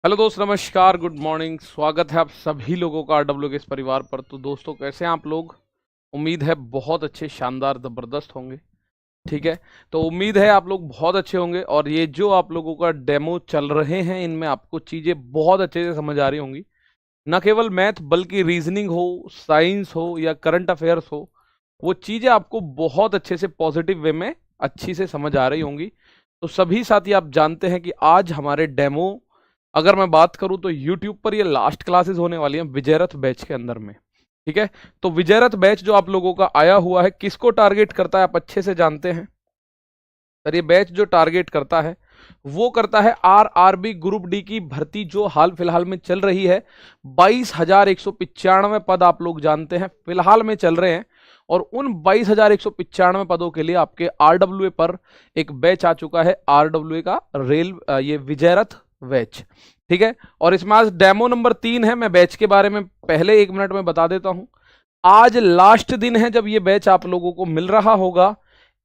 Hello दोस्त, नमस्कार, good morning. स्वागत है आप सभी लोगों का आरडब्ल्यू के इस परिवार पर। तो दोस्तों, कैसे हैं आप लोग? उम्मीद है बहुत अच्छे, शानदार, ज़बरदस्त होंगे। ठीक है, तो उम्मीद है आप लोग बहुत अच्छे होंगे और ये जो आप लोगों का डेमो चल रहे हैं इनमें आपको चीज़ें बहुत अच्छे से समझ आ रही होंगी। न केवल मैथ बल्कि रीजनिंग हो, साइंस हो या करंट अफेयर्स हो, वो चीज़ें आपको बहुत अच्छे से पॉजिटिव वे में अच्छी से समझ आ रही होंगी। तो सभी साथी आप जानते हैं कि आज हमारे डेमो, अगर मैं बात करूं तो YouTube पर ये लास्ट क्लासेस होने वाली हैं विजयरथ बैच के अंदर में। ठीक है, तो विजयरथ बैच जो आप लोगों का आया हुआ है किसको टारगेट करता है आप अच्छे से जानते हैं। सर, ये बैच जो टारगेट करता है वो करता है RRB ग्रुप डी की भर्ती जो हाल फिलहाल में चल रही है। 22,195 पद आप लोग जानते हैं फिलहाल में चल रहे हैं और उन 22,195 पदों के लिए आपके RWA पर एक बैच आ चुका है, RWA का ये विजयरथ बैच। ठीक है, और इसमें आज डेमो नंबर 3 है। मैं बैच के बारे में पहले 1 मिनट में बता देता हूं। आज लास्ट दिन है जब ये बैच आप लोगों को मिल रहा होगा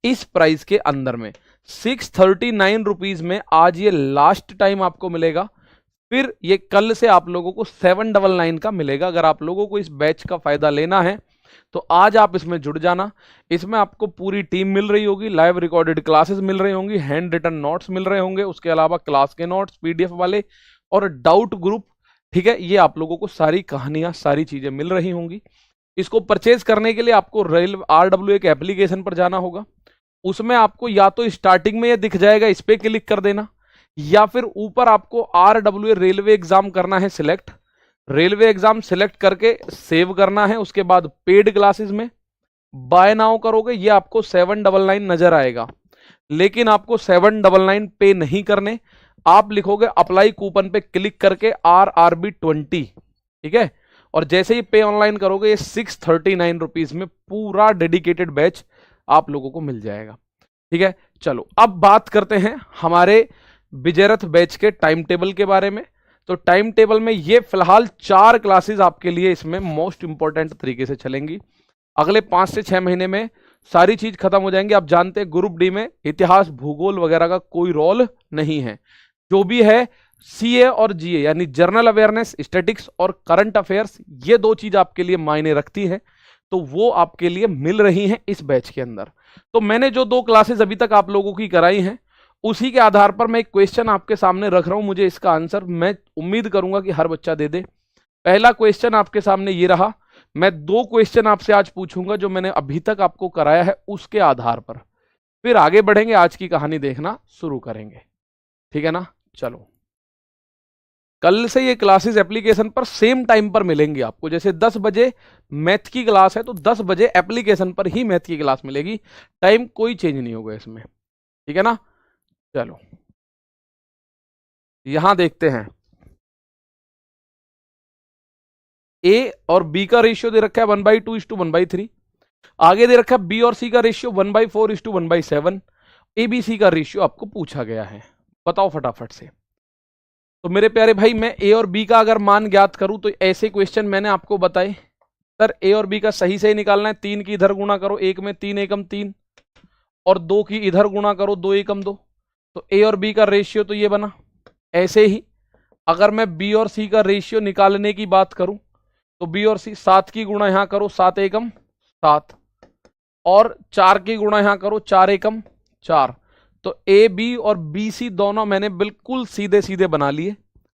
इस प्राइस के अंदर में 639 रुपीज में। आज ये लास्ट टाइम आपको मिलेगा, फिर ये कल से आप लोगों को 799 का मिलेगा। अगर आप लोगों को इस बैच का फायदा लेना है तो आज आप इसमें जुड़ जाना। इसमें आपको पूरी टीम मिल रही होगी, लाइव रिकॉर्डेड क्लासेस मिल रही होंगी, हैंड रिटन नोट्स मिल रहे होंगे, उसके अलावा क्लास के नोट्स PDF वाले और डाउट ग्रुप। ठीक है, ये आप लोगों को सारी कहानियां, सारी चीजें मिल रही होंगी। इसको परचेज करने के लिए आपको RWA के एप्लीकेशन पर जाना होगा। उसमें आपको या तो स्टार्टिंग में ये दिख जाएगा, इस पे क्लिक कर देना, या फिर ऊपर आपको RWA रेलवे एग्जाम करना है सिलेक्ट। रेलवे एग्जाम सिलेक्ट करके सेव करना है। उसके बाद पेड क्लासेस में बाय नाउ करोगे, ये आपको 799 नजर आएगा, लेकिन आपको 799 पे नहीं करने। आप लिखोगे अप्लाई कूपन पे क्लिक करके RRB20। ठीक है, और जैसे ही पे ऑनलाइन करोगे ये 639 रुपीज में पूरा डेडिकेटेड बैच आप लोगों को मिल जाएगा। ठीक है, चलो अब बात करते हैं हमारे विजयरथ बैच के टाइम टेबल के बारे में। तो टाइम टेबल में ये फिलहाल 4 क्लासेस आपके लिए इसमें मोस्ट इंपॉर्टेंट तरीके से चलेंगी। अगले 5 से 6 महीने में सारी चीज खत्म हो जाएंगी। आप जानते हैं ग्रुप डी में इतिहास, भूगोल वगैरह का कोई रोल नहीं है। जो भी है CA और GA यानी जनरल अवेयरनेस, स्टैटिक्स और करंट अफेयर्स, ये 2 चीज आपके लिए मायने रखती है। तो वो आपके लिए मिल रही हैं इस बैच के अंदर। तो मैंने जो 2 क्लासेस अभी तक आप लोगों की कराई हैं उसी के आधार पर मैं एक क्वेश्चन आपके सामने रख रहा हूं। मुझे इसका आंसर, मैं उम्मीद करूंगा कि हर बच्चा दे दे। पहला क्वेश्चन आपके सामने ये रहा। मैं 2 क्वेश्चन आपसे आज पूछूंगा जो मैंने अभी तक आपको कराया है उसके आधार पर, फिर आगे बढ़ेंगे, आज की कहानी देखना शुरू करेंगे। ठीक है ना, चलो। कल से ये क्लासेस एप्लीकेशन पर सेम टाइम पर मिलेंगी आपको। जैसे 10 बजे मैथ की क्लास है तो 10 बजे एप्लीकेशन पर ही मैथ की क्लास मिलेगी। टाइम कोई चेंज नहीं होगा इसमें। ठीक है ना, चलो यहां देखते हैं। A और B का रेशियो दे रखा है 1/2:1/3। आगे दे रखा है B और C का रेशियो 1/4:1/7। ABC का रेशियो आपको पूछा गया है। बताओ फटाफट से। तो मेरे प्यारे भाई, मैं A और B का अगर मान ज्ञात करूं तो ऐसे क्वेश्चन मैंने आपको बताए। सर, A और B का सही से ही निकालना है। 3 की इधर गुणा करो, 1 में 3 एकम 3, और 2 की इधर गुणा करो, 2 एकम 2। तो A और B का रेशियो तो ये बना। ऐसे ही अगर मैं B और C का रेशियो निकालने की बात करूं तो B और C 7 की गुणा यहां करो, 7 एकम 7, और 4 की गुणा यहां करो, 4 एकम 4। तो AB और BC दोनों मैंने बिल्कुल सीधे सीधे बना लिए।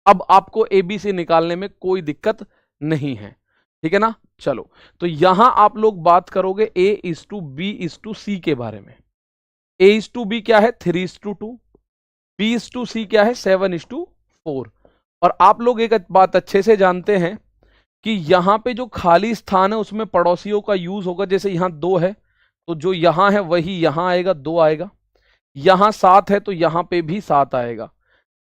अब आपको ABC निकालने में कोई दिक्कत नहीं है। ठीक है ना, चलो। तो यहां आप लोग बात करोगे A:B:C के बारे में। A:B क्या है? 3:2। B:C क्या है? 7:4। और आप लोग एक बात अच्छे से जानते हैं कि यहां पे जो खाली स्थान है उसमें पड़ोसियों का यूज होगा। जैसे यहां 2 है तो जो यहां है वही यहां आएगा, 2 आएगा। यहां 7 है तो यहां पे भी 7 आएगा।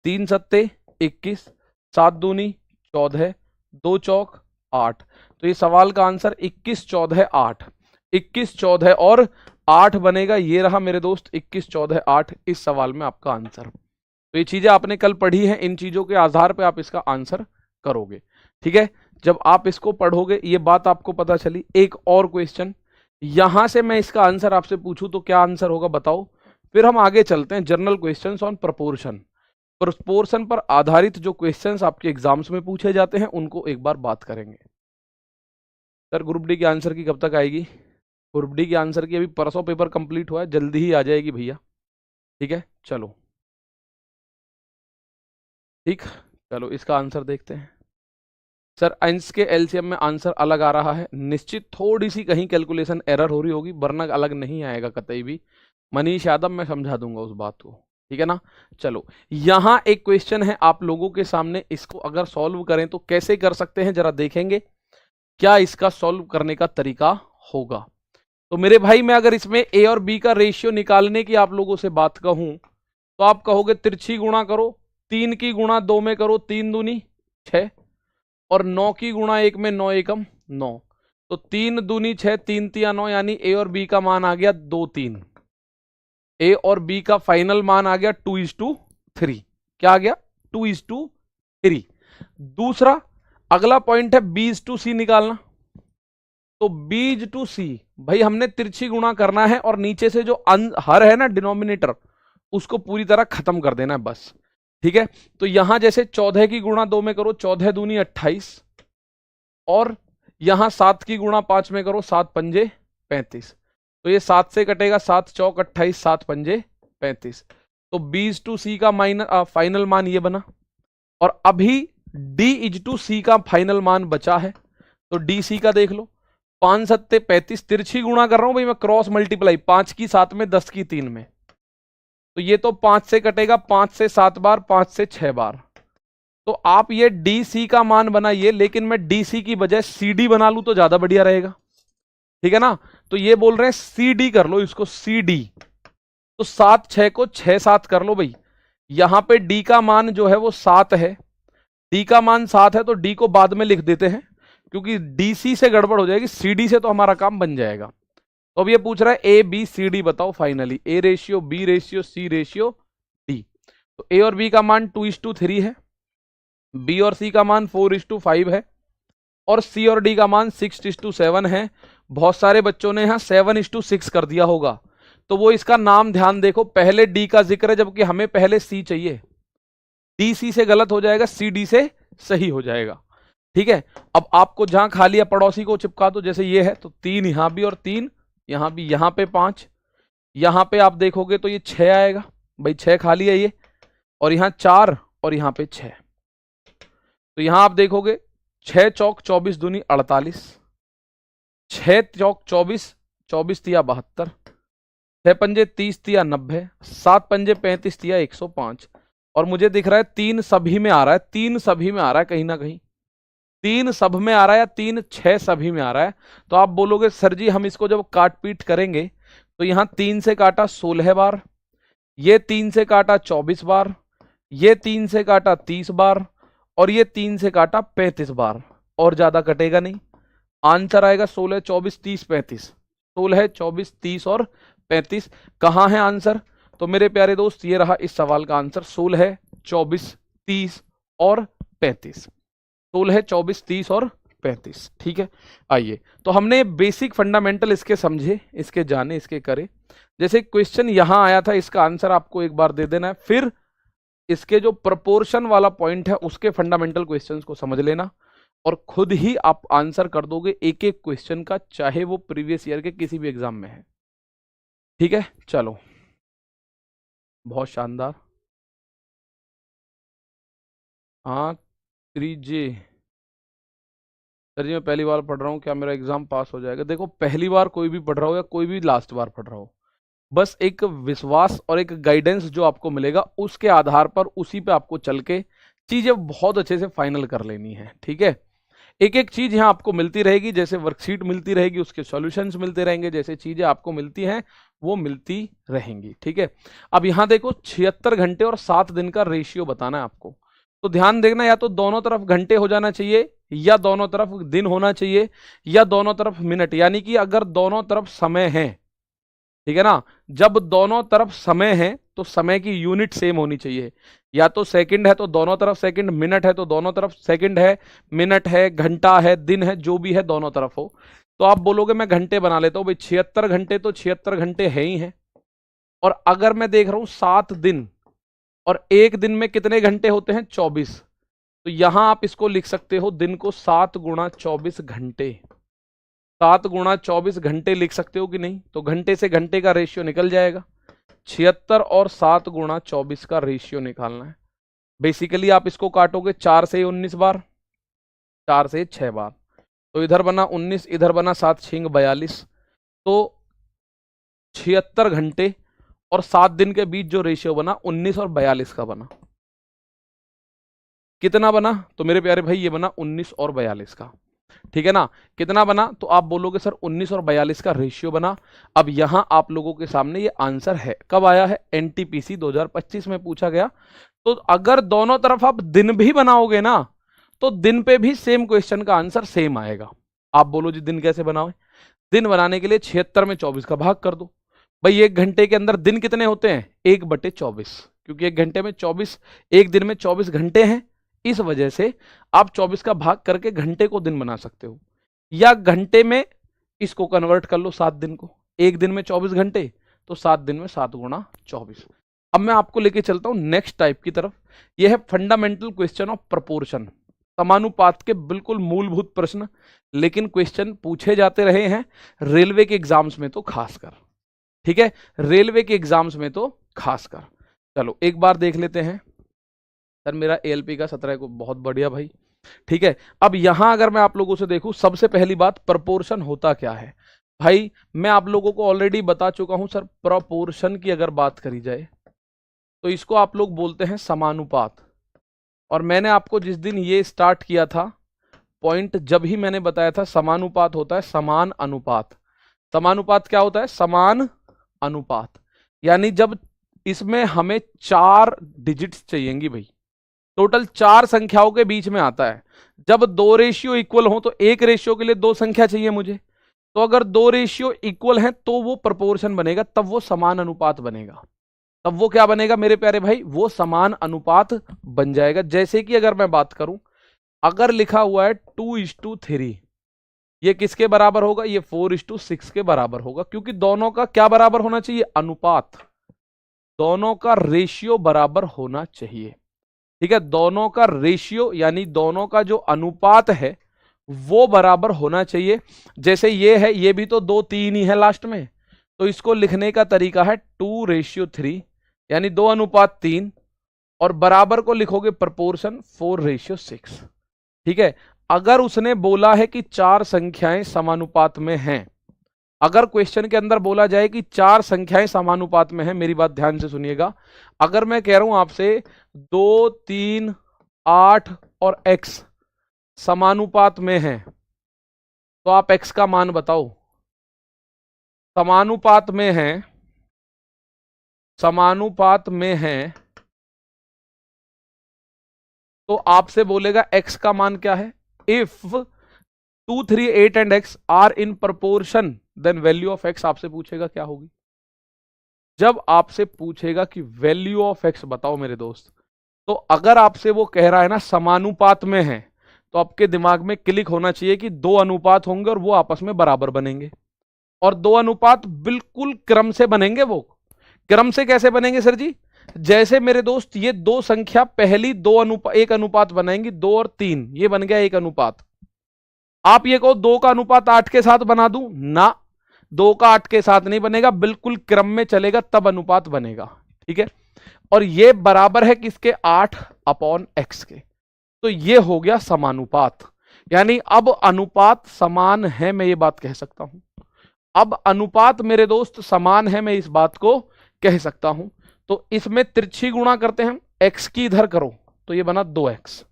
3 सत्ते 21, 7 दूनी 14, 2 चौक 8। तो ये सवाल का आंसर 21, 14, 8। 21, 14 और 8 बनेगा। ये रहा मेरे दोस्त 21, 14, 8 इस सवाल में आपका आंसर। तो ये चीजें आपने कल पढ़ी हैं, इन चीजों के आधार पर आप इसका आंसर करोगे। ठीक है, जब आप इसको पढ़ोगे ये बात आपको पता चली। एक और क्वेश्चन यहां से मैं इसका आंसर आपसे पूछूं तो क्या आंसर होगा बताओ। फिर हम आगे चलते हैं general questions on proportion. Proportion पर आधारित जो क्वेश्चंस आपके एग्जाम्स में पूछे जाते हैं उनको एक बार बात करेंगे। सर ग्रुप डी के आंसर की कब तक आएगी? ग्रुप डी के आंसर की अभी परसों पेपर कंप्लीट हुआ है, जल्दी ही आ जाएगी भैया। ठीक है, चलो ठीक, चलो इसका आंसर देखते हैं। सर अंश के एलसीएम में आंसर अलग आ रहा है, निश्चित थोड़ी सी कहीं कैलकुलेशन एरर हो रही होगी, वरना अलग नहीं आएगा कतई भी। मनीष यादव, मैं समझा दूंगा उस बात को, ठीक है ना। चलो यहां एक क्वेश्चन है आप लोगों के सामने, इसको अगर सॉल्व करें तो कैसे कर सकते हैं जरा देखेंगे, क्या इसका सॉल्व करने का तरीका होगा। तो मेरे भाई मैं अगर इसमें ए और बी का रेशियो निकालने की आप लोगों से बात कहूं तो आप कहोगे तिरछी गुणा करो, 3 की गुणा 2 में करो, 3 दूनी 6, और 9 की गुणा 1 में 9 एकम 9, तो 3 दूनी 6, 3 तिया 9, यानी ए और बी का मान आ गया 2 3। ए और बी का फाइनल मान आ गया 2:3। क्या आ गया? 2:3। दूसरा अगला पॉइंट है B/C निकालना। तो B/C भाई हमने तिरछी गुणा करना है और नीचे से जो हर है ना डिनोमिनेटर, उसको पूरी तरह खत्म कर देना है बस। ठीक है, तो यहां जैसे 14 की गुणा 2 में करो, 14 दूनी 28, और यहां 7 की गुणा 5 में करो, 7 पंजे 35। तो ये 7 से कटेगा, 7 चौक 28, 7 पंजे 35। तो B/C का फाइनल मान ये बना, और अभी D/C का फाइनल मान बचा है। तो DC का देख लो, 5 सत्ते 35, तिरछी गुणा कर रहा हूं भाई मैं, क्रॉस मल्टीप्लाई, 5 की 7 में, 10 की 3 में, तो ये तो 5 से कटेगा, 5 से 7 बार, 5 से 6 बार। तो आप ये DC का मान बनाइए, लेकिन मैं DC की बजाय CD बना लूं तो ज्यादा बढ़िया रहेगा, ठीक है ना। तो ये बोल रहे हैं CD कर लो इसको, CD। तो 7 6 को 6 7 कर लो भाई, यहां पे D का मान जो है वो 7 है, D का मान 7 है, तो D को बाद में लिख देते हैं, क्योंकि DC से गड़बड़ हो जाएगी, CD से तो हमारा काम बन जाएगा। तो अब ये पूछ रहा है ABCD बताओ finally, A ratio, B ratio, C ratio, D। तो A और B का मान 2:3 है, B और C का मान 4:5 है, और C और D का मान 6:7 है। बहुत सारे बच्चों ने यहां 7:6 कर दिया होगा, तो वो इसका नाम ध्यान देखो, पहले D का जिक्र है जबकि हमें पहले C चाहिए। D C से गलत हो जाएगा, C D से सही हो जाएगा। ठीक है, अब आपको जहां खा लिया पड़ोसी को चिपका दो, जैसे ये है, तो 3 यहां भी और 3 यहां भी, यहां पे 5, यहां पे आप देखोगे तो ये 6 आएगा भाई, 6 खा लिया ये, और यहां 4 और यहां पे 6। तो यहां आप देखोगे 6 चौक 24 दूनी 48, 6 चौक 24, 24 तिया 72, 6 पंजे 30 तिया 90, 7 पंजे 35 तिया 105। और मुझे दिख रहा है 3 सभी में आ रहा है, 3 सभी में आ रहा है कहीं ना कहीं, 3 सब में आ रहा है या 3 6 सभी में आ रहा है। तो आप बोलोगे सर जी हम इसको जब काट पीट करेंगे तो यहां 3 से काटा 16 बार, ये 3 से काटा 24 बार, ये 3 से काटा 30 बार, और ये 3 से काटा 35 बार, और ज्यादा कटेगा नहीं। आंसर आएगा 16 24 30 35, 16 24 30 और 35। कहां है आंसर? तो मेरे प्यारे दोस्त ये रहा इस सवाल का आंसर, 16 24 30 और 35, 16 24 30 और 35। ठीक है, आइए तो हमने बेसिक फंडामेंटल इसके समझे, इसके जाने, इसके करे। जैसे क्वेश्चन यहां आया था, इसका आंसर आपको एक बार दे देना है, फिर इसके जो प्रपोर्शन वाला पॉइंट है उसके फंडामेंटल क्वेश्चंस को समझ लेना, और खुद ही आप आंसर कर दोगे एक एक क्वेश्चन का, चाहे वो प्रीवियस ईयर के किसी भी एग्जाम में है। ठीक है, चलो बहुत शानदार। हाँ 3J, सर जी मैं पहली बार पढ़ रहा हूँ, क्या मेरा एग्जाम पास हो जाएगा? देखो पहली बार कोई भी पढ़ रहा हो या कोई भी लास्ट बार पढ़ रहा हो, बस एक विश्वास और एक गाइडेंस जो आपको मिलेगा उसके आधार पर, उसी पे आपको चल के चीजें बहुत अच्छे से फाइनल कर लेनी है। ठीक है, एक एक चीज यहाँ आपको मिलती रहेगी, जैसे वर्कशीट मिलती रहेगी उसके सॉल्यूशंस मिलते रहेंगे, जैसे चीजें आपको मिलती हैं वो मिलती रहेंगी। ठीक है, अब यहाँ देखो 76 घंटे और 7 दिन का रेशियो बताना है आपको, तो ध्यान देखना, या तो दोनों तरफ घंटे हो जाना चाहिए, या दोनों तरफ दिन होना चाहिए, या दोनों तरफ मिनट। यानी कि अगर दोनों तरफ समय है, ठीक है ना, जब दोनों तरफ समय है तो समय की यूनिट सेम होनी चाहिए, या तो सेकंड है तो दोनों तरफ सेकंड, मिनट है तो दोनों तरफ सेकंड है, मिनट है, घंटा है, दिन है, जो भी है दोनों तरफ हो। तो आप बोलोगे मैं घंटे बना लेता हूं भाई, 76 घंटे तो 76 घंटे है ही है, और अगर मैं देख रहा हूं 7 दिन, और एक दिन में कितने घंटे होते हैं? 24। तो यहां आप इसको लिख सकते हो दिन को 7 गुणा 24 घंटे। 7 गुणा 24 घंटे लिख सकते हो कि नहीं? तो घंटे से घंटे का रेशियो निकल जाएगा। 76 और 7 गुणा 24 का रेशियो निकालना है। बेसिकली आप इसको काटोगे 4 से 19 बार, 4 से 6 बार, तो इधर बना 19, इधर बना 7, 6 42। तो 76 घंटे और 7 दिन के बीच जो रेशियो बना 19 और 42 का बना। कितना बना? तो मेरे प्यारे भाई ये बना 19 और 42 का, ठीक है ना। कितना बना? तो आप बोलोगे सर 19 और 42 का रेशियो बना। अब यहां आप लोगों के सामने ये आंसर है, कब आया है? एनटीपीसी 2025 में पूछा गया। तो अगर दोनों तरफ आप दिन भी बनाओगे ना, तो दिन पे भी सेम क्वेश्चन का आंसर सेम आएगा। आप बोलो जी दिन कैसे बनाओ? दिन बनाने के लिए 76 में 24 का भाग कर दो। भाई एक घंटे के अंदर दिन कितने होते हैं? 1/24, क्योंकि एक घंटे में 24, एक दिन में 24 घंटे हैं। इस वजह से आप 24 का भाग करके घंटे को दिन बना सकते हो, या घंटे में इसको कन्वर्ट कर लो 7 दिन को। एक दिन में 24 घंटे, तो 7 दिन में 7 गुणा 24। अब मैं आपको लेके चलता हूं नेक्स्ट टाइप की तरफ। यह है फंडामेंटल क्वेश्चन ऑफ प्रपोर्शन, समानुपात के बिल्कुल मूलभूत प्रश्न, लेकिन क्वेश्चन पूछे जाते रहे हैं रेलवे के एग्जाम्स में तो खासकर, ठीक है, रेलवे के एग्जाम्स में तो खासकर। चलो एक बार देख लेते हैं। सर मेरा एएलपी का 17 को बहुत बढ़िया भाई, ठीक है। अब यहां अगर मैं आप लोगों से देखूं, सबसे पहली बात प्रपोर्शन होता क्या है? भाई मैं आप लोगों को ऑलरेडी बता चुका हूं सर, प्रपोर्शन की अगर बात करी जाए तो इसको आप लोग बोलते हैं समानुपात। और मैंने आपको जिस दिन ये स्टार्ट किया था पॉइंट, जब ही मैंने बताया था समानुपात होता है समान अनुपात। समानुपात क्या होता है? समान अनुपात, यानी जब इसमें हमें 4 डिजिट्स चाहिएंगी भाई, टोटल 4 संख्याओं के बीच में आता है। जब 2 रेशियो इक्वल हो तो एक रेशियो के लिए 2 संख्या चाहिए मुझे, तो अगर 2 रेशियो इक्वल हैं तो वो प्रपोर्शन बनेगा, तब वो समान अनुपात बनेगा। तब वो क्या बनेगा मेरे प्यारे भाई? वो समान अनुपात बन जाएगा। जैसे कि अगर मैं बात करूं, अगर लिखा हुआ है 2:3, ये किसके बराबर होगा? ये 4:6 के बराबर होगा, क्योंकि दोनों का क्या बराबर होना चाहिए? अनुपात, दोनों का रेशियो बराबर होना चाहिए, ठीक है। दोनों का रेशियो यानी दोनों का जो अनुपात है वो बराबर होना चाहिए। जैसे ये है, ये भी तो 2:3 ही है लास्ट में, तो इसको लिखने का तरीका है 2:3, यानी 2:3, और बराबर को लिखोगे प्रपोर्शन 4:6, ठीक है। अगर उसने बोला है कि 4 संख्याएं समानुपात में हैं, अगर क्वेश्चन के अंदर बोला जाए कि 4 संख्याएं समानुपात में हैं, मेरी बात ध्यान से सुनिएगा। अगर मैं कह रहा हूं आपसे 2, 3, 8 और x समानुपात में हैं, तो आप x का मान बताओ। समानुपात में है, समानुपात में है, तो आपसे बोलेगा x का मान क्या है? If 2, 3, 8 and x are in proportion, then value of x आपसे पूछेगा क्या होगी। जब आपसे पूछेगा कि वैल्यू ऑफ x बताओ मेरे दोस्त, तो अगर आपसे वो कह रहा है ना समानुपात में है, तो आपके दिमाग में क्लिक होना चाहिए कि 2 अनुपात होंगे और वो आपस में बराबर बनेंगे, और 2 अनुपात बिल्कुल क्रम से बनेंगे। वो क्रम से कैसे बनेंगे सर जी? जैसे मेरे दोस्त ये 2 संख्या पहली 1 अनुपात बनाएंगी, 2 और 3, ये बन गया 1 अनुपात। आप ये कहो 2 का अनुपात 8 के साथ बना दूं ना, 2 का 8 के साथ नहीं बनेगा, बिल्कुल क्रम में चलेगा तब अनुपात बनेगा, ठीक है। और ये बराबर है किसके? 8/x के। तो ये हो गया समानुपात, यानी अब अनुपात समान है, मैं ये बात कह सकता हूं। अब अनुपात मेरे दोस्त समान है, मैं इस बात को कह सकता हूं। तो इसमें तिरछी गुणा करते हैं, x की इधर करो तो ये बना 2x,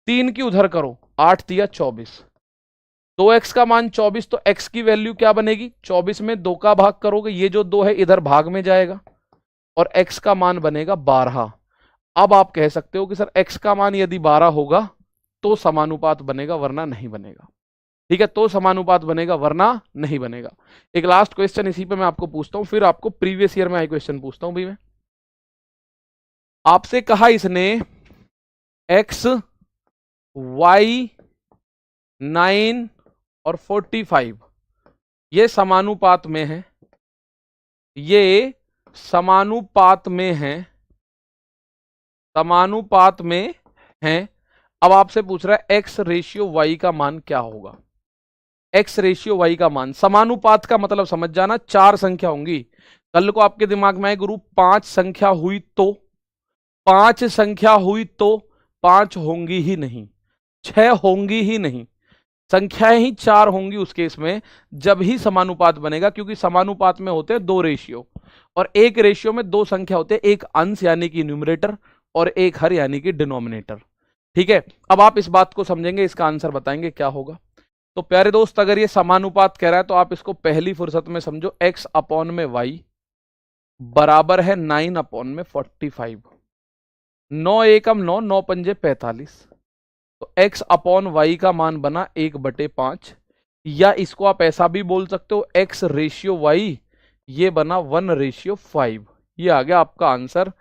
3 की उधर करो, 8 तिया 24, 2x का मान 24, तो x की वैल्यू क्या बनेगी? 24 में 2 का भाग करोगे, ये जो 2 है इधर भाग में जाएगा, और x का मान बनेगा 12। अब आप कह सकते हो कि सर x का मान यदि 12 होगा तो समानुपात बनेगा, वरना नहीं बनेगा, ठीक है। तो समानुपात बनेगा वरना नहीं बनेगा। एक लास्ट क्वेश्चन इसी पे मैं आपको पूछता हूं, फिर आपको प्रीवियस ईयर में आई क्वेश्चन पूछता हूं। भाई मैं आपसे कहा इसने x, y, 9 और 45 ये समानुपात में है, ये समानुपात में है, समानुपात में हैं। अब आपसे पूछ रहा है एक्स रेशियो वाई का मान क्या होगा। एक्स रेशियो वाई का मान, समानुपात का मतलब समझ जाना, 4 संख्या होंगी। कल को आपके दिमाग में आए गुरु 5 संख्या हुई तो, 5 संख्या हुई तो 5 होंगी ही नहीं, 6 होंगी ही नहीं, संख्याएं ही 4 होंगी उस केस में जब ही समानुपात बनेगा, क्योंकि समानुपात में होते हैं 2 रेशियो, और एक रेशियो में 2 संख्या होते हैं, एक अंश यानी कि न्यूमरेटर और एक हर यानी कि डिनोमिनेटर। ठीक है, अब आप इस बात को समझेंगे, इसका आंसर बताएंगे क्या होगा। तो प्यारे दोस्त, अगर ये समानुपात कह रहा है तो आप इसको पहली फुर्सत में समझो, x अपॉन में y बराबर है 9 अपॉन में 45। 9 एकम 9, 9 पंजे 45। तो x अपॉन वाई का मान बना 1/5, या इसको आप ऐसा भी बोल सकते हो x रेशियो वाई, ये बना 1/5। ये आ गया आपका आंसर।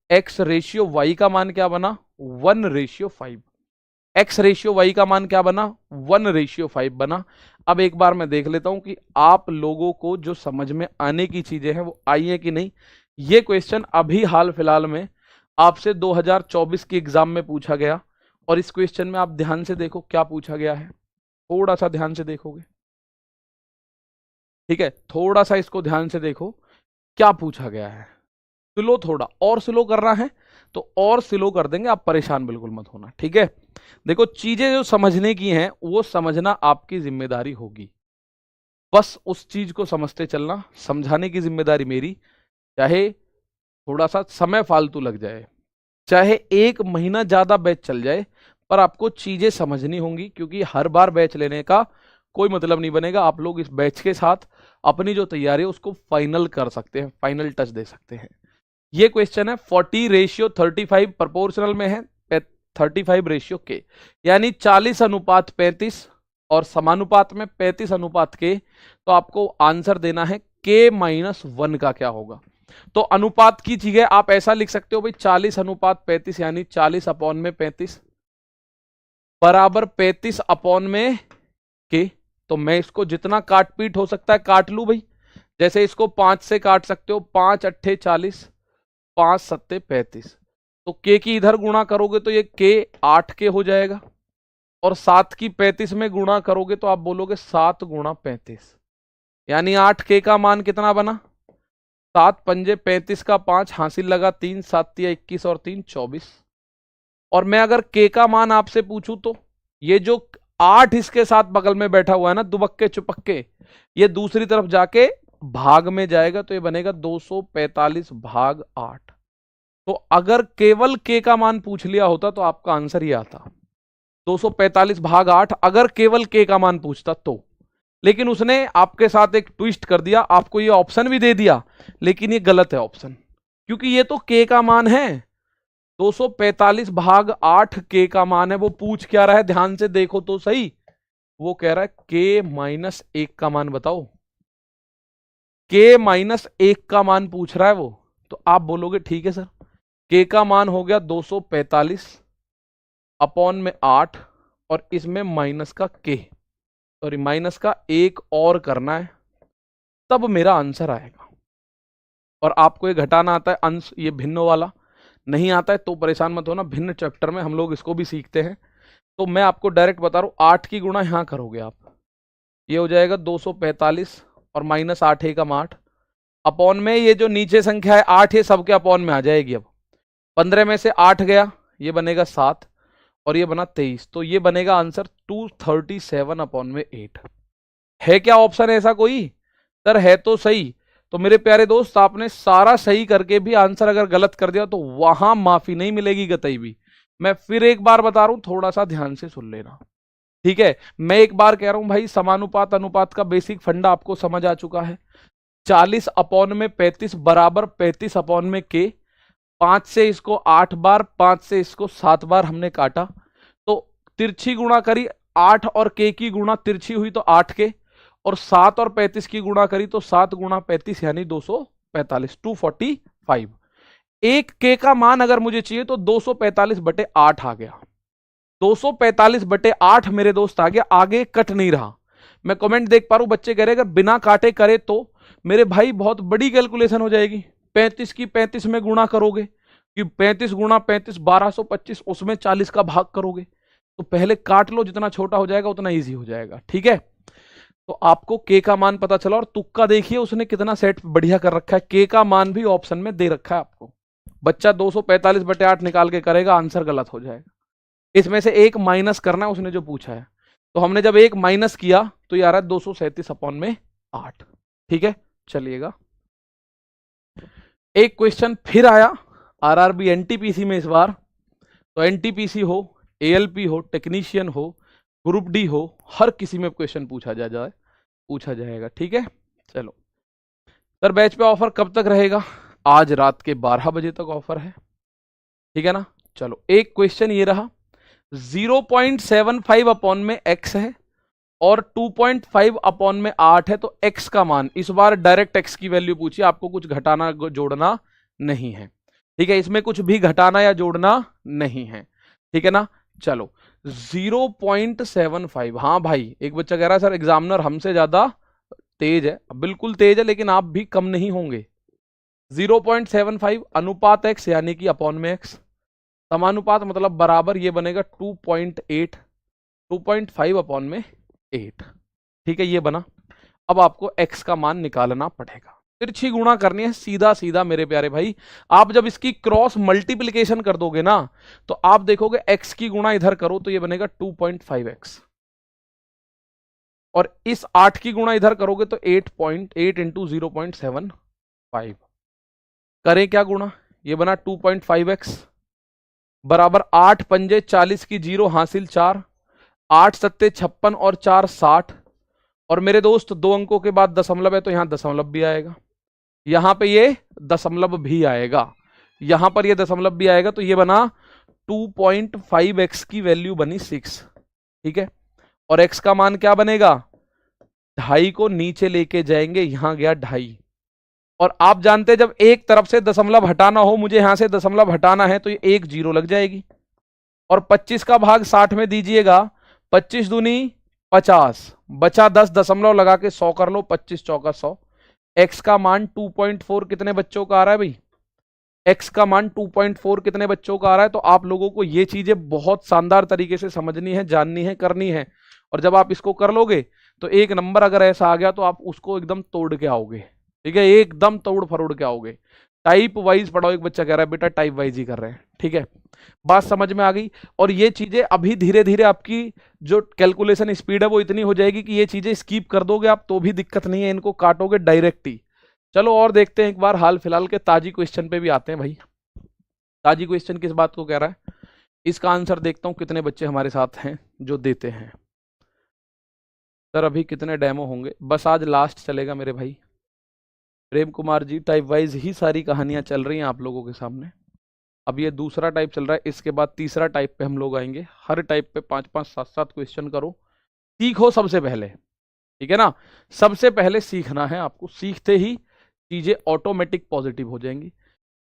x रेशियो वाई का मान क्या बना, 1/5। x रेशियो वाई का मान क्या बना, 1/5 बना। अब एक बार मैं देख लेता हूं कि आप लोगों को जो समझ में आने की चीजें हैं वो आई है कि नहीं। ये क्वेश्चन अभी हाल फिलहाल में आपसे 2024 के एग्जाम में पूछा गया, और इस क्वेश्चन में आप ध्यान से देखो क्या पूछा गया है, थोड़ा सा ध्यान से देखोगे, ठीक है, थोड़ा सा इसको ध्यान से देखो क्या पूछा गया है। स्लो, थोड़ा और स्लो करना है तो और स्लो कर देंगे, आप परेशान बिल्कुल मत होना, ठीक है। देखो, चीजें जो समझने की हैं वो समझना आपकी जिम्मेदारी होगी, बस उस चीज को समझते चलना, समझाने की जिम्मेदारी मेरी। चाहे थोड़ा सा समय फालतू लग जाए, चाहे 1 महीना ज्यादा बैच चल जाए, पर आपको चीजें समझनी होंगी, क्योंकि हर बार बैच लेने का कोई मतलब नहीं बनेगा। आप लोग इस बैच के साथ अपनी जो तैयारी है उसको फाइनल कर सकते हैं, फाइनल टच दे सकते हैं। ये क्वेश्चन है 40:35 प्रोपोर्शनल में है 35 रेशियो के, यानी 40:35, और समानुपात में 35:के। तो आपको आंसर देना है k-1 का क्या होगा। तो अनुपात की जगह आप ऐसा लिख सकते हो भाई 40:35, यानी 40 अपॉन में 35 बराबर 35 अपॉन में के। तो मैं इसको जितना काट पीट हो सकता है काट लू भाई, जैसे इसको 5 से काट सकते हो, 5 अट्ठे 40, 5 सत्ते 35। तो के की इधर गुणा करोगे तो ये के 8 के हो जाएगा, और 7 की 35 में गुणा करोगे तो आप बोलोगे 7 गुणा 35, यानी 8 के का मान कितना बना, 7 पंजे 35 का 5 हासिल लगा 3, 7 या 21 और 3 24। और मैं अगर के का मान आपसे पूछूं तो ये जो 8 इसके साथ बगल में बैठा हुआ है ना दुबक्के चुपक्के, ये दूसरी तरफ जाके भाग में जाएगा, तो ये बनेगा 245 भाग 8। तो अगर केवल के का मान पूछ लिया होता तो आपका आंसर ये आता 245 भाग 8, अगर केवल के का मान पूछता तो। लेकिन उसने आपके साथ एक ट्विस्ट कर दिया, आपको ये ऑप्शन भी दे दिया, लेकिन ये गलत है ऑप्शन, क्योंकि ये तो के का मान है, 245 भाग 8 के का मान है। वो पूछ क्या रहा है, ध्यान से देखो तो सही, वो कह रहा है k-1 का मान बताओ, k-1 का मान पूछ रहा है वो। तो आप बोलोगे ठीक है सर, के का मान हो गया 245 अपॉन में 8, और इसमें माइनस का के, सॉरी माइनस का 1 और करना है, तब मेरा आंसर आएगा। और आपको ये घटाना आता है अंश, ये भिन्न वाला नहीं आता है तो परेशान मत होना, भिन्न चैप्टर में हम लोग इसको भी सीखते हैं। तो मैं आपको डायरेक्ट बता रहा हूं, 8 की गुणा यहां करोगे आप, ये हो जाएगा 245 और माइनस 8 एकम 8 अपॉन में ये जो नीचे संख्या है 8, ये सबके अपॉन में आ जाएगी। अब 15 में से 8 गया, ये बनेगा 7 और ये बना 23, तो ये बनेगा आंसर 237 अपॉन में 8। है क्या ऑप्शन ऐसा कोई, सर है तो सही। तो मेरे प्यारे दोस्त, आपने सारा सही करके भी आंसर अगर गलत कर दिया तो वहां माफी नहीं मिलेगी कतई भी। मैं फिर एक बार बता रहा हूं, थोड़ा सा ध्यान से सुन लेना, ठीक है। मैं एक बार कह रहा हूं भाई, समानुपात अनुपात का बेसिक फंडा आपको समझ आ चुका है। 40 अपॉन में 35 बराबर 35 अपॉन में के, 5 से इसको 8 बार, 5 से इसको 7 बार हमने काटा, तो तिरछी गुणा करी 8 और के की गुणा तिरछी हुई तो 8 के, और 7 और 35 की गुणा करी तो 7 गुणा 35 यानी 245, 245। एक के का मान अगर मुझे चाहिए तो 245/8 आ गया, 245/8 मेरे दोस्त आ गया, आगे कट नहीं रहा। मैं कमेंट देख पा रहा हूं, बच्चे कह रहे अगर बिना काटे करे तो मेरे भाई बहुत बड़ी कैलकुलेशन हो जाएगी, 35 की 35 में गुणा करोगे कि 35 गुणा 35 1225, उसमें 40 का भाग करोगे तो पहले काट लो, जितना छोटा हो जाएगा उतना इजी हो जाएगा। ठीक है, तो आपको के का मान पता चला, और तुक्का देखिए उसने कितना सेट बढ़िया कर रखा है, के का मान भी ऑप्शन में दे रखा है आपको। बच्चा 245/8 निकाल के करेगा, आंसर गलत हो जाएगा। इसमें से एक माइनस करना है उसने जो पूछा है, तो हमने जब एक माइनस किया तो ये आ रहा है 237/8। ठीक है, चलिएगा एक क्वेश्चन फिर आया आरआरबी एनटीपीसी में इस बार। तो एनटीपीसी हो, एएलपी हो, टेक्नीशियन हो, ग्रुप डी हो, हर किसी में क्वेश्चन पूछा जाएगा। ठीक है, चलो सर बैच पे ऑफर कब तक रहेगा? आज रात के 12 बजे तक ऑफर है। ठीक है ना, चलो एक क्वेश्चन ये रहा, 0.75 अपॉन में x है और 2.5 अपॉन में 8 है, तो x का मान, इस बार डायरेक्ट x की वैल्यू पूछी, आपको कुछ घटाना जोड़ना नहीं है। ठीक है, इसमें कुछ भी घटाना या जोड़ना नहीं है। ठीक है ना, चलो 0.75। हाँ भाई, एक बच्चा कह रहा है सर एग्जामिनर हमसे ज्यादा तेज है, बिल्कुल तेज है, लेकिन आप भी कम नहीं होंगे। 0.75 अनुपात x यानी कि अपॉन में x, समानुपात मतलब बराबर, ये बनेगा 2.8, 2.5 अपॉन में 8। ठीक है, ये बना। अब आपको x का मान निकालना पड़ेगा, तिरछी गुणा करनी है, सीधा सीधा मेरे प्यारे भाई। आप जब इसकी क्रॉस मल्टीप्लिकेशन कर दोगे ना, तो आप देखोगे x की गुणा इधर करो तो ये बनेगा 2.5x, और इस 8 की गुणा इधर करोगे तो 8.8 इंटू 0.75। करें क्या गुणा, ये बना 2.5x बराबर 8 पंजे 40 की 0 हासिल 4, 8 सत्ते 56 और 4 60। और मेरे दोस्त 2 अंकों के बाद दशमलव है तो यहां दशमलव भी आएगा, यहां पे ये दशमलव भी आएगा, यहां पर ये दशमलव भी आएगा, तो ये बना 2.5x की वैल्यू बनी 6। ठीक है, और x का मान क्या बनेगा, 2.5 को नीचे लेके जाएंगे, यहां गया 2.5। और आप जानते हैं जब एक तरफ से दशमलव हटाना हो, मुझे यहां से दशमलव हटाना है, तो ये एक 0 लग जाएगी। और 25 का भाग 60 में दीजिएगा, 25 दूनी 50, बचा 10, दशमलव लगा के 100 कर लो, 25 चौका 100। x का मान 2.4 कितने बच्चों का आ रहा है भाई, x का मान 2.4 कितने बच्चों का आ रहा है। तो आप लोगों को ये चीजें बहुत शानदार तरीके से समझनी है, जाननी है, करनी है। और जब आप इसको कर लोगे तो एक नंबर अगर ऐसा आ गया तो आप उसको एकदम तोड़ के आओगे। ठीक है, एकदम तोड़ फरोड़ के आओगे। टाइप वाइज पढ़ाओ, एक बच्चा कह रहा है बेटा टाइप वाइज ही कर रहे हैं। ठीक है, बात समझ में आ गई। और ये चीजें अभी धीरे धीरे आपकी जो कैलकुलेशन स्पीड है वो इतनी हो जाएगी कि ये चीजें स्किप कर दोगे आप तो भी दिक्कत नहीं है, इनको काटोगे डायरेक्ट ही। चलो और देखते हैं एक बार हाल फिलहाल के ताजी क्वेश्चन पे भी आते हैं भाई। ताजी क्वेश्चन किस बात को कह रहा है, इसका आंसर देखता हूं कितने बच्चे हमारे साथ हैं जो देते हैं। सर अभी कितने डेमो होंगे, बस आज लास्ट चलेगा मेरे भाई। प्रेम कुमार जी, टाइप वाइज ही सारी कहानियां चल रही हैं आप लोगों के सामने। अब ये दूसरा टाइप चल रहा है, इसके बाद तीसरा टाइप पे हम लोग आएंगे। हर टाइप पे 5-5 7-7 क्वेश्चन करो, सीखो सबसे पहले। ठीक है ना, सबसे पहले सीखना है आपको, सीखते ही चीजें ऑटोमेटिक पॉजिटिव हो जाएंगी।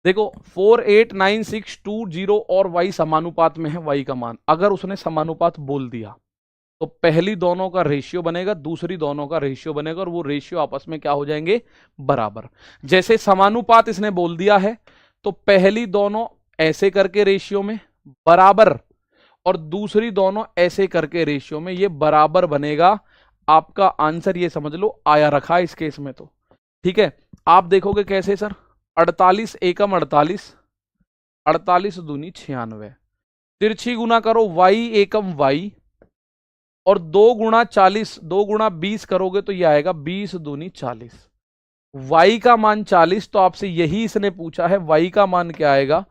देखो 4 8 9 6 2 0 और y समानुपात में है, y का मान अगर उसने समानुपात बोल दिया तो पहली दोनों का रेशियो बनेगा, दूसरी दोनों का रेशियो बनेगा, और वो रेशियो आपस में क्या हो जाएंगे, बराबर। जैसे समानुपात इसने बोल दिया है तो पहली दोनों ऐसे करके रेशियो में बराबर, और दूसरी दोनों ऐसे करके रेशियो में, ये बराबर बनेगा। आपका आंसर ये समझ लो आया रखा इस केस में तो। ठीक है, आप देखोगे कैसे सर, 48 एकम 48, 48 दूनी 96, तिरछी गुना करो y एकम y, और 2 गुणा 40, 2 गुणा 20 करोगे तो ये आएगा 20 दूनी 40। y का मान 40, तो आपसे यही इसने पूछा है y का मान क्या आएगा।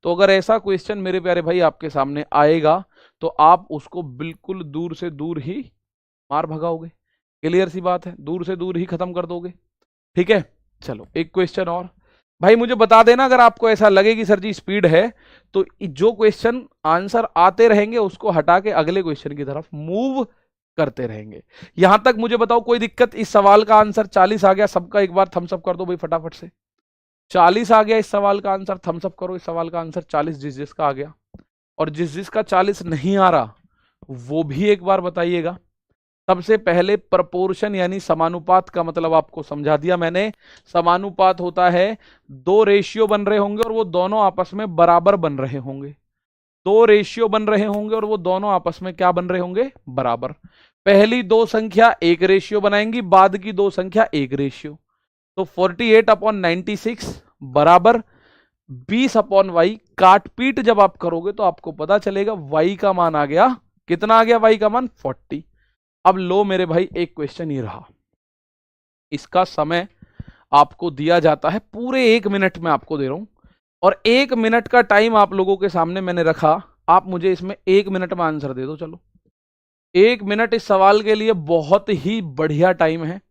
तो अगर ऐसा क्वेश्चन मेरे प्यारे भाई आपके सामने आएगा तो आप उसको बिल्कुल दूर से दूर ही मार भगाओगे। क्लियर सी बात है, दूर से दूर ही खत्म कर दोगे। ठीक है, चलो एक क्वेश्चन और भाई मुझे बता देना अगर आपको ऐसा लगे कि सर जी स्पीड है, तो जो क्वेश्चन आंसर आते रहेंगे उसको हटा के अगले क्वेश्चन की तरफ मूव करते रहेंगे। यहां तक मुझे बताओ कोई दिक्कत, इस सवाल का आंसर 40 आ गया, सबका एक बार थम्स अप कर दो भाई फटाफट से। 40 आ गया इस सवाल का आंसर, थम्स अप करो इस सवाल का आंसर 40 जिस जिसका आ गया। और जिस जिसका 40 नहीं आ रहा वो भी एक बार बताइएगा। सबसे पहले प्रपोर्शन यानी समानुपात का मतलब आपको समझा दिया मैंने। समानुपात होता है दो रेशियो बन रहे होंगे और वो दोनों आपस में बराबर बन रहे होंगे। दो रेशियो बन रहे होंगे और वो दोनों आपस में क्या बन रहे होंगे, बराबर। पहली दो संख्या एक रेशियो बनाएंगी, बाद की दो संख्या एक रेशियो। तो 48/96 बराबर 20/y। काट पीट जब आप करोगे तो आपको पता चलेगा y का मान आ गया, कितना आ गया y का मान, 40। अब लो मेरे भाई, एक क्वेश्चन ये रहा, इसका समय आपको दिया जाता है पूरे 1 मिनट में आपको दे रहा हूं, और 1 मिनट का टाइम आप लोगों के सामने मैंने रखा। आप मुझे इसमें 1 मिनट में आंसर दे दो। चलो 1 मिनट इस सवाल के लिए बहुत ही बढ़िया टाइम है।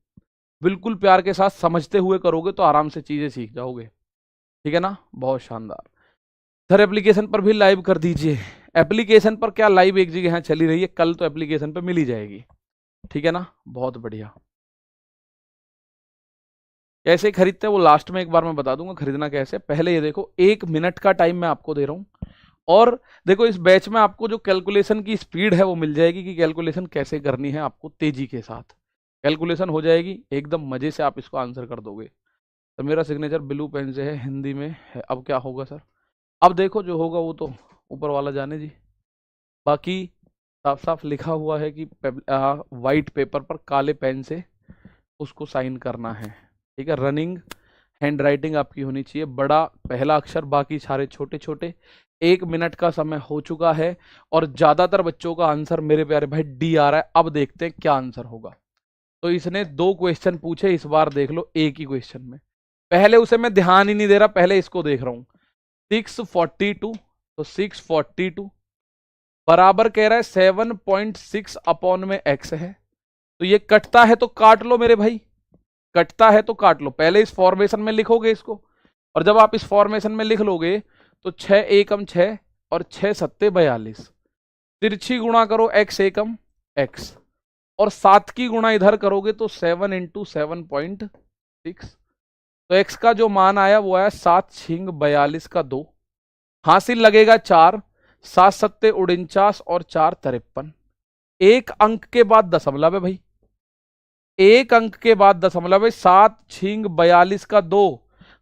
बिल्कुल प्यार के साथ समझते हुए करोगे तो आराम से चीजें सीख जाओगे, ठीक है ना, बहुत शानदार। सर एप्लीकेशन पर भी लाइव कर दीजिए। एप्लीकेशन पर क्या लाइव एक जगह यहाँ चली रही है, कल तो एप्लीकेशन पर मिल ही जाएगी, ठीक है ना, बहुत बढ़िया। कैसे खरीदते हैं वो लास्ट में एक बार मैं बता दूंगा खरीदना कैसे। पहले ये देखो 1 मिनट का टाइम मैं आपको दे रहा हूं, और देखो इस बैच में आपको जो कैलकुलेशन की स्पीड है वो मिल जाएगी कि कैलकुलेशन कैसे करनी है, आपको तेजी के साथ कैलकुलेशन हो जाएगी, एकदम मजे से आप इसको आंसर कर दोगे। तो मेरा सिग्नेचर ब्लू पेन से है, हिंदी में है। अब क्या होगा सर, अब देखो जो होगा वो तो ऊपर वाला जाने जी। बाकी साफ साफ लिखा हुआ है कि वाइट पेपर पर काले पेन से उसको साइन करना है, ठीक है। रनिंग हैंड राइटिंग आपकी होनी चाहिए, बड़ा पहला अक्षर, बाकी सारे छोटे छोटे। 1 मिनट का समय हो चुका है और ज्यादातर बच्चों का आंसर मेरे प्यारे भाई डी आ रहा है। अब देखते हैं क्या आंसर होगा। तो इसने 2 क्वेश्चन पूछे, इस बार देख लो एक ही क्वेश्चन में। पहले उसे मैं ध्यान ही नहीं दे रहा, पहले इसको देख रहा हूं। 642, तो 642 बराबर कह रहा है 7.6 अपॉन में x है। तो ये कटता है तो काट लो मेरे भाई, कटता है तो काट लो। पहले इस फॉर्मेशन में लिखोगे इसको, और जब आप इस फॉर्मेशन में लिख लोगे तो 6 एकम 6 और 6 सत्ते 42। तिरछी गुणा करो x एकम x, और 7 की गुणा इधर करोगे तो 7 इंटू 7.6। तो x का जो मान आया वो आया 7 छिंग 42 का 2। हासिल लगेगा 4, 7 सत्ते 49 और 4 53। एक अंक के बाद दशमलव है भाई, एक अंक के बाद दशमलव है। 7 छिंग 42 का 2,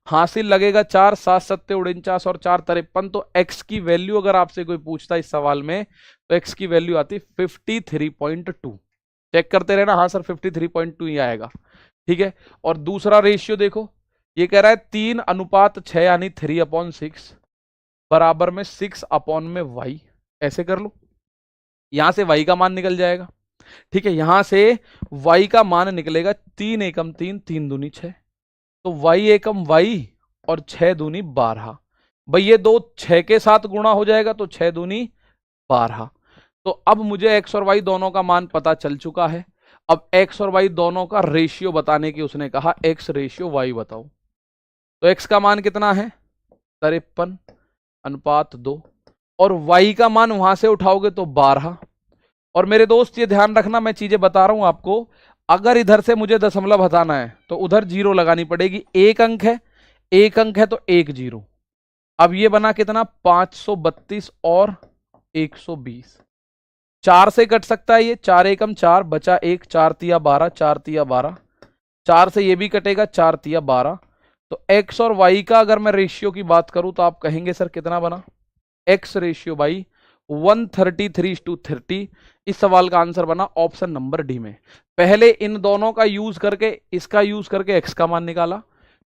हासिल लगेगा 4, 7 सत्ते 49 और 4 53। तो x की वैल्यू अगर आपसे कोई पूछता इस सवाल में तो x की वैल्यू आती 53.2। चेक करते रहना, हाँ सर 53.2 ही आएगा, ठीक है। और दूसरा रेशियो देखो, ये कह रहा है 3:6 यानी 3/6 बराबर में 6 अपॉन में y। ऐसे कर लो, यहां से y का मान निकल जाएगा, ठीक है। यहां से y का मान निकलेगा 3 एकम 3, 3 दूनी 6, तो y एकम y और 6 दूनी 12। भाई ये दो 6 के साथ गुणा हो जाएगा तो 6 दूनी 12। तो अब मुझे x और y दोनों का मान पता चल चुका है। अब x और y दोनों का रेशियो बताने की उसने कहा, x रेशियो y बताओ। तो x का मान कितना है 53/2, और y का मान वहां से उठाओगे तो 12। और मेरे दोस्त ये ध्यान रखना, मैं चीजें बता रहा हूं आपको, अगर इधर से मुझे दशमलव हटाना है तो उधर 0 लगानी पड़ेगी। एक अंक है, एक अंक है तो 1 0। अब ये बना कितना 532 और 120। 4 से कट सकता है ये, 4 एकम 4 बचा 1, 4 तिया 12, 4 तिया 12। 4 से ये भी कटेगा, 4 तिया 12। तो x और y का अगर मैं रेशियो की बात करूं तो आप कहेंगे सर कितना बना, x रेशियो बाई 133:30। इस सवाल का आंसर बना ऑप्शन नंबर डी में। पहले इन दोनों का यूज करके, इसका यूज करके x का मान निकाला,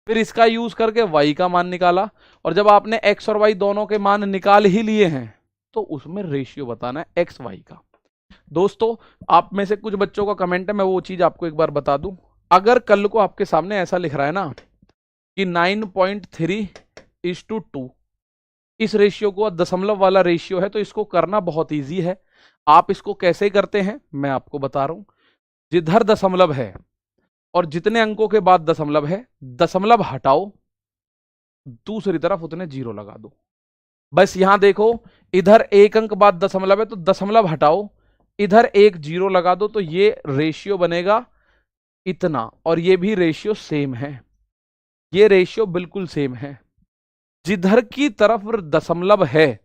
फिर इसका यूज करके y का मान निकाला, और जब आपने x और y दोनों के मान निकाल ही लिए हैं तो उसमें रेशियो बताना है x y का। दोस्तों आप में से कुछ बच्चों का कमेंट है, मैं वो चीज आपको एक बार बता दूं। अगर कल को आपके सामने ऐसा लिख रहा है ना कि 9.3:2, इस रेशियो को दशमलव वाला रेशियो है, तो इसको करना बहुत इजी है। आप इसको कैसे करते हैं मैं आपको बता रहा हूं। जिधर दशमलव है और जितने अंकों के बाद दशमलव है, दशमलव हटाओ, दूसरी तरफ उतने 0 लगा दो। बस यहां देखो, इधर एक अंक बाद दशमलव है तो दशमलव हटाओ, इधर 1 0 लगा दो, तो ये रेशियो बनेगा इतना, और ये भी रेशियो सेम है, ये रेशियो बिल्कुल सेम है। जिधर की तरफ दशमलव है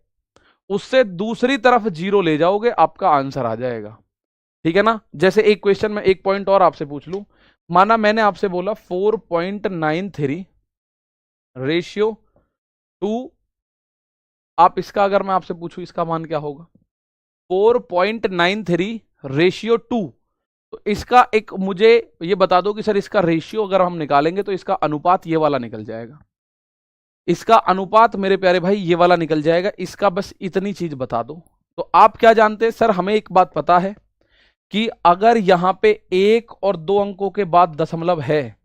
उससे दूसरी तरफ 0 ले जाओगे, आपका आंसर आ जाएगा, ठीक है ना। जैसे एक क्वेश्चन में एक पॉइंट और आपसे पूछ लूं, माना मैंने आपसे बोला 4.93 रेशियो 2, आप इसका अगर मैं आपसे पूछूं इसका मान क्या होगा? 4.93 रेशियो 2, तो इसका एक मुझे ये बता दो कि सर इसका रेशियो अगर हम निकालेंगे तो इसका अनुपात ये वाला निकल जाएगा, इसका अनुपात मेरे प्यारे भाई ये वाला निकल जाएगा, इसका बस इतनी चीज बता दो। तो आप क्या जानते हैं सर, हमें एक बात पता है कि अगर यहां पे 1 और 2 अंकों के बाद दशमलव है,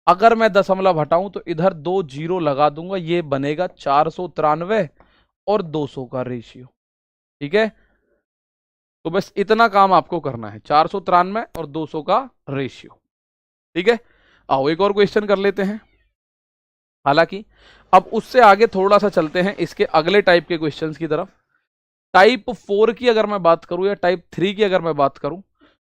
अगर मैं दशमलव हटाऊं तो इधर 2 जीरो लगा दूंगा, ये बनेगा 493 और 200 का रेशियो। ठीक है, तो बस इतना काम आपको करना है, 493 और 200 का रेशियो। ठीक है, आओ एक और क्वेश्चन कर लेते हैं। हालांकि अब उससे आगे थोड़ा सा चलते हैं इसके अगले टाइप के क्वेश्चंस की तरफ। टाइप 4 की अगर मैं बात करूं या टाइप 3 की अगर मैं बात करूं,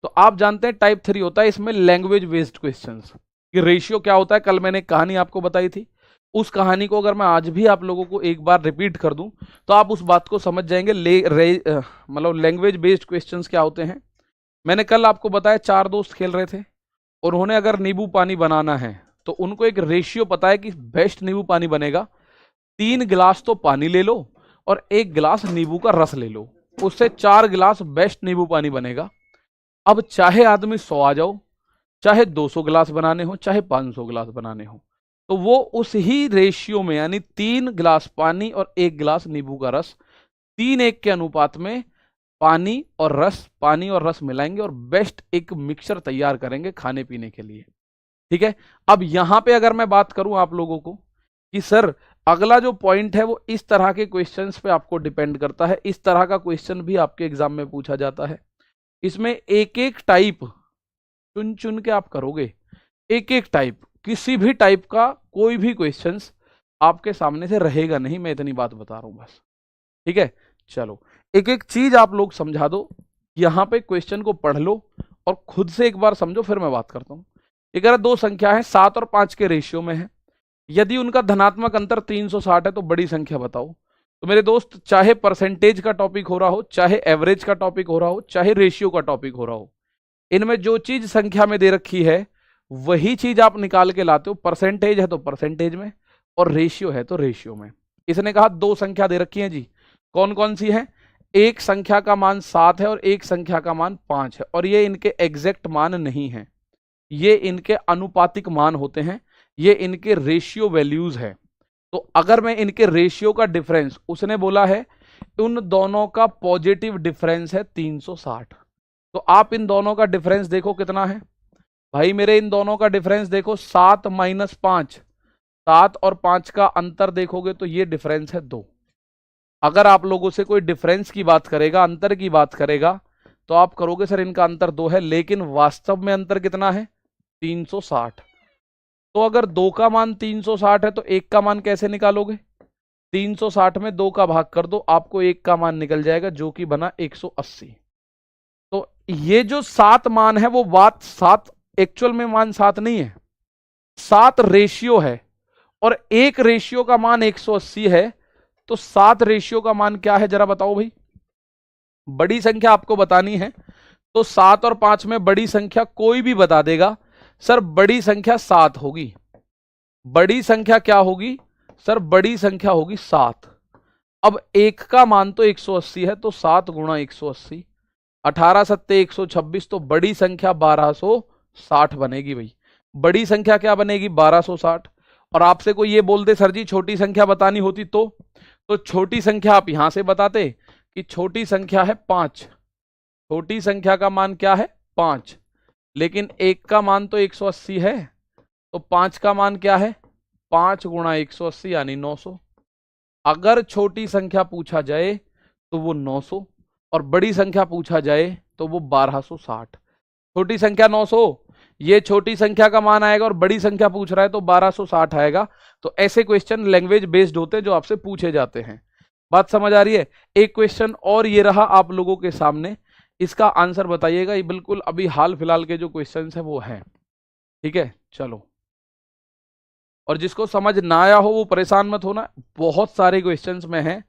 तो आप जानते हैं टाइप 3 होता है इसमें लैंग्वेज बेस्ड क्वेश्चंस। कि रेशियो क्या होता है, कल मैंने एक कहानी आपको बताई थी, उस कहानी को अगर मैं आज भी आप लोगों को एक बार रिपीट कर दूं तो आप उस बात को समझ जाएंगे। मतलब लैंग्वेज बेस्ड क्वेश्चंस क्या होते हैं। मैंने कल आपको बताया 4 दोस्त खेल रहे थे, उन्होंने अगर नींबू पानी बनाना है तो उनको एक रेशियो पता है कि बेस्ट नींबू पानी बनेगा, 3 गिलास तो पानी ले लो और 1 गिलास नींबू का रस ले लो, उससे 4 गिलास बेस्ट नींबू पानी बनेगा। अब चाहे आदमी 100 आ जाओ, चाहे 200 गिलास बनाने हो, चाहे 500 गिलास बनाने हो, तो वो उस ही रेशियो में यानी 3 गिलास पानी और 1 गिलास नींबू का रस 3:1 के अनुपात में पानी और रस मिलाएंगे और बेस्ट एक मिक्सचर तैयार करेंगे खाने पीने के लिए। ठीक है, अब यहां पे अगर मैं बात करूं आप लोगों को कि सर अगला जो पॉइंट है वो इस तरह के क्वेश्चंस पे आपको डिपेंड करता है, इस तरह का क्वेश्चन भी आपके एग्जाम में पूछा जाता है। इसमें एक एक टाइप चुन चुन के आप करोगे, एक एक टाइप, किसी भी टाइप का कोई भी क्वेश्चंस आपके सामने से रहेगा नहीं, मैं इतनी बात बता रहा हूं बस। ठीक है, चलो एक एक चीज आप लोग समझा दो, यहां पे क्वेश्चन को पढ़ लो और खुद से एक बार समझो, फिर मैं बात करता हूं। अगर 2 संख्या है 7 और 5 के रेशियो में है, यदि उनका धनात्मक अंतर 360 है तो बड़ी संख्या बताओ। तो मेरे दोस्त चाहे परसेंटेज का टॉपिक हो रहा हो, चाहे एवरेज का टॉपिक हो रहा हो, चाहे रेशियो का टॉपिक हो रहा हो, इनमें जो चीज संख्या में दे रखी है वही चीज आप निकाल के लाते हो। परसेंटेज है तो परसेंटेज में और रेशियो है तो रेशियो में। इसने कहा 2 संख्या दे रखी है जी, कौन कौन सी है? एक संख्या का मान 7 है और एक संख्या का मान 5 है, और ये इनके एग्जैक्ट मान नहीं है, ये इनके अनुपातिक मान होते हैं, ये इनके रेशियो वैल्यूज है। तो अगर मैं इनके रेशियो का डिफरेंस, उसने बोला है उन दोनों का पॉजिटिव डिफरेंस है 360, तो आप इन दोनों का डिफरेंस देखो कितना है भाई मेरे, इन दोनों का डिफरेंस देखो 7 - 5, 7 और 5 का अंतर देखोगे तो ये डिफरेंस है 2। अगर आप लोगों से कोई डिफरेंस की बात करेगा, अंतर की बात करेगा, तो आप करोगे सर इनका अंतर 2 है, लेकिन वास्तव में अंतर कितना है? 360। तो अगर 2 का मान 360 है तो 1 का मान कैसे निकालोगे? 360 में 2 का भाग कर दो, आपको 1 का मान निकल जाएगा जो कि बना 180। तो ये जो 7 मान है वो बात 7 एक्चुअल में मान 7 नहीं है, 7 रेशियो है, और 1 रेशियो का मान 180 है। तो 7 रेशियो का मान क्या है जरा बताओ भाई, बड़ी संख्या आपको बतानी है तो 7 और 5 में बड़ी संख्या कोई भी बता देगा सर, बड़ी संख्या 7 होगी। बड़ी संख्या क्या होगी सर? बड़ी संख्या होगी 7। अब 1 का मान तो 180 है, तो 7 × 180, 18 सत्ते 126, तो बड़ी संख्या 1260 बनेगी भाई। बड़ी संख्या क्या बनेगी? 1260। और आपसे कोई ये बोल दे सर जी छोटी संख्या बतानी होती तो छोटी संख्या आप यहां से बताते कि छोटी संख्या है 5, छोटी संख्या का मान क्या है? 5, लेकिन 1 का मान तो 180 है, तो 5 का मान क्या है? 5 × 180 यानी 900। अगर छोटी संख्या पूछा जाए तो वो 900 और बड़ी संख्या पूछा जाए तो वो 1260। छोटी संख्या 900, ये छोटी संख्या का मान आएगा, और बड़ी संख्या पूछ रहा है तो 1260 आएगा। तो ऐसे क्वेश्चन लैंग्वेज बेस्ड होते हैं जो आपसे पूछे जाते हैं। बात समझ आ रही है? एक क्वेश्चन और ये रहा आप लोगों के सामने, इसका आंसर बताइएगा। ये बिल्कुल अभी हाल फिलहाल के जो क्वेश्चन है वो हैं। ठीक है, चलो, और जिसको समझ ना आया हो वो परेशान मत होना, बहुत सारे क्वेश्चंस में हैं